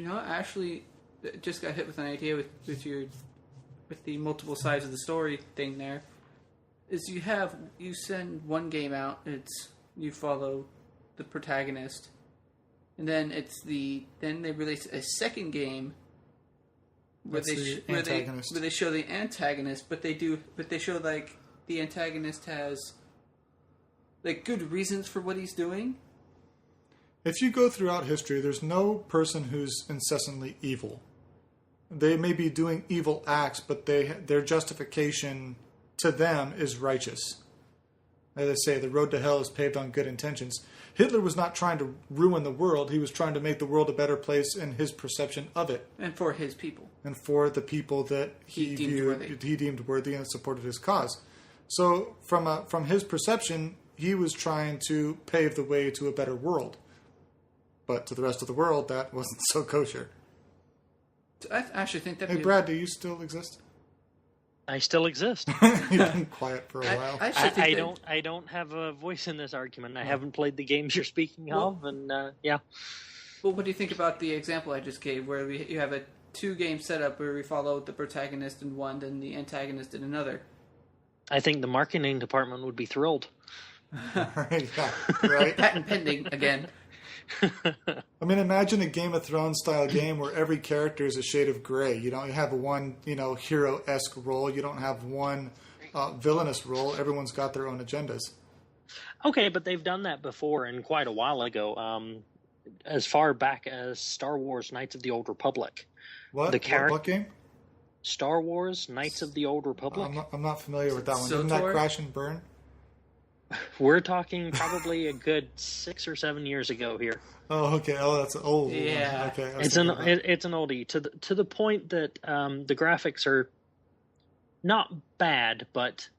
C: Actually, just got hit with an idea with the multiple sides of the story thing. There is you send one game out, you follow the protagonist, and then then they release a second game where they show the antagonist, but they show like the antagonist has like good reasons for what he's doing.
A: If you go throughout history, there's no person who's incessantly evil. They may be doing evil acts, but their justification to them is righteous. As I say, the road to hell is paved on good intentions. Hitler was not trying to ruin the world. He was trying to make the world a better place in his perception of it.
C: And for his people.
A: And for the people that he deemed worthy and supported his cause. So from his perception, he was trying to pave the way to a better world. But to the rest of the world, that wasn't so kosher.
C: I actually think that.
A: Hey, Brad, do you still exist?
D: I still exist.
A: You've been quiet for a while.
D: I don't have a voice in this argument. I haven't played the games you're speaking of, and yeah.
C: Well, what do you think about the example I just gave, where you have a 2-game setup where we follow the protagonist in one and the antagonist in another?
D: I think the marketing department would be thrilled.
A: Right, yeah, right.
C: Patent pending again.
A: I mean, imagine a Game of Thrones style game where every character is a shade of gray. You don't have one, hero-esque role. You don't have one villainous role. Everyone's got their own agendas.
D: Okay, but they've done that before and quite a while ago. As far back as Star Wars Knights of the Old Republic.
A: What? What game?
D: Star Wars Knights of the Old Republic.
A: I'm not familiar with that one.
C: So
A: Didn't that crash and burn?
D: We're talking probably a good 6 or 7 years ago here.
A: Oh, okay. Oh, that's an old one.
C: Yeah.
A: Okay.
D: It's an oldie to the point that the graphics are not bad, but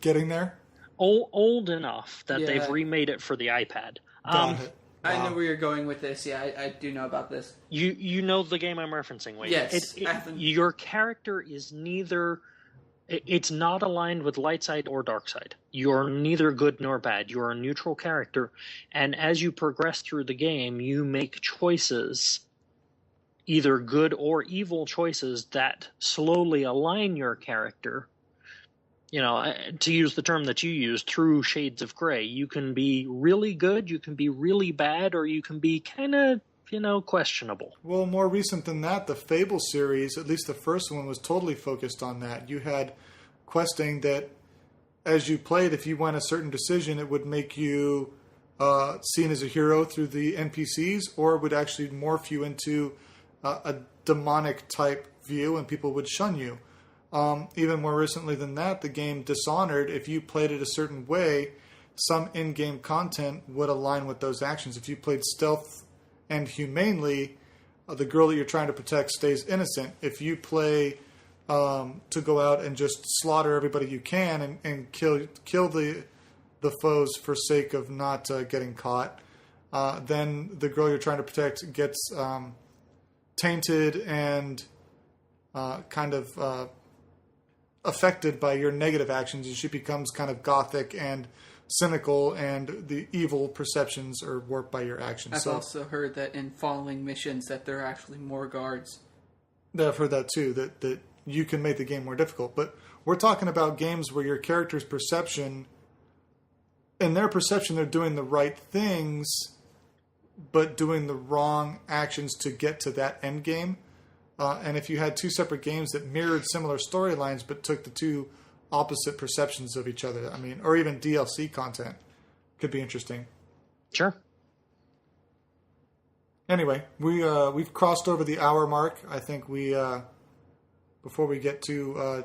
A: getting there.
D: Old enough that they've remade it for the iPad.
A: Got it. Wow.
C: I know where you're going with this. Yeah, I do know about this.
D: You know the game I'm referencing, Wade.
C: Yes.
D: Your character is neither. It's not aligned with light side or dark side. You're neither good nor bad. You're a neutral character. And as you progress through the game, you make choices, either good or evil choices, that slowly align your character. To use the term that you used, through shades of gray. You can be really good, you can be really bad, or you can be kind of, questionable.
A: Well, more recent than that, the Fable series, at least the first one, was totally focused on that. You had questing that as you played, if you went a certain decision, it would make you seen as a hero through the NPCs, or it would actually morph you into a demonic type view and people would shun you. Even more recently than that, the game Dishonored, if you played it a certain way, some in-game content would align with those actions. If you played stealth and humanely, the girl that you're trying to protect stays innocent. If you play to go out and just slaughter everybody you can and kill the foes for sake of not getting caught, then the girl you're trying to protect gets tainted and kind of affected by your negative actions, and she becomes kind of gothic and cynical, and the evil perceptions are warped by your actions.
C: I've also heard that in following missions that there are actually more guards.
A: I've heard that too, that you can make the game more difficult. But we're talking about games where your character's perception, in their perception, they're doing the right things, but doing the wrong actions to get to that end game. And if you had two separate games that mirrored similar storylines but took the two opposite perceptions of each other, I mean, or even DLC content, could be interesting.
D: Sure.
A: Anyway, we've crossed over the hour mark. I think we before we get too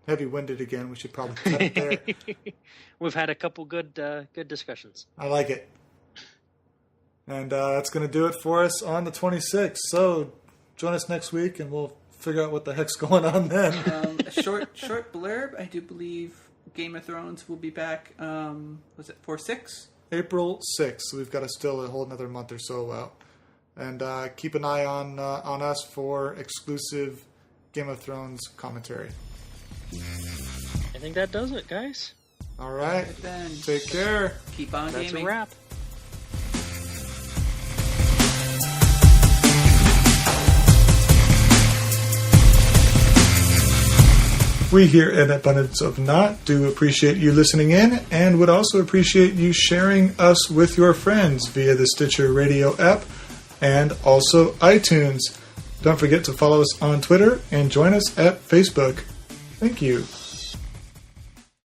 A: heavy-winded again, we should probably cut it there.
D: We've had a couple good discussions.
A: I like it. And that's going to do it for us on the 26th. So join us next week, and we'll figure out what the heck's going on then.
C: A short blurb. I do believe Game of Thrones will be back. Was it 4/6?
A: April 6th. So we've got still a whole another month or so out. And keep an eye on us for exclusive Game of Thrones commentary.
D: I think that does it, guys.
A: All right.
C: Then
A: Take care.
C: keep on
D: That's
C: gaming.
D: a wrap.
A: We here at Abundance of Naught do appreciate you listening in, and would also appreciate you sharing us with your friends via the Stitcher Radio app and also iTunes. Don't forget to follow us on Twitter and join us at Facebook. Thank you.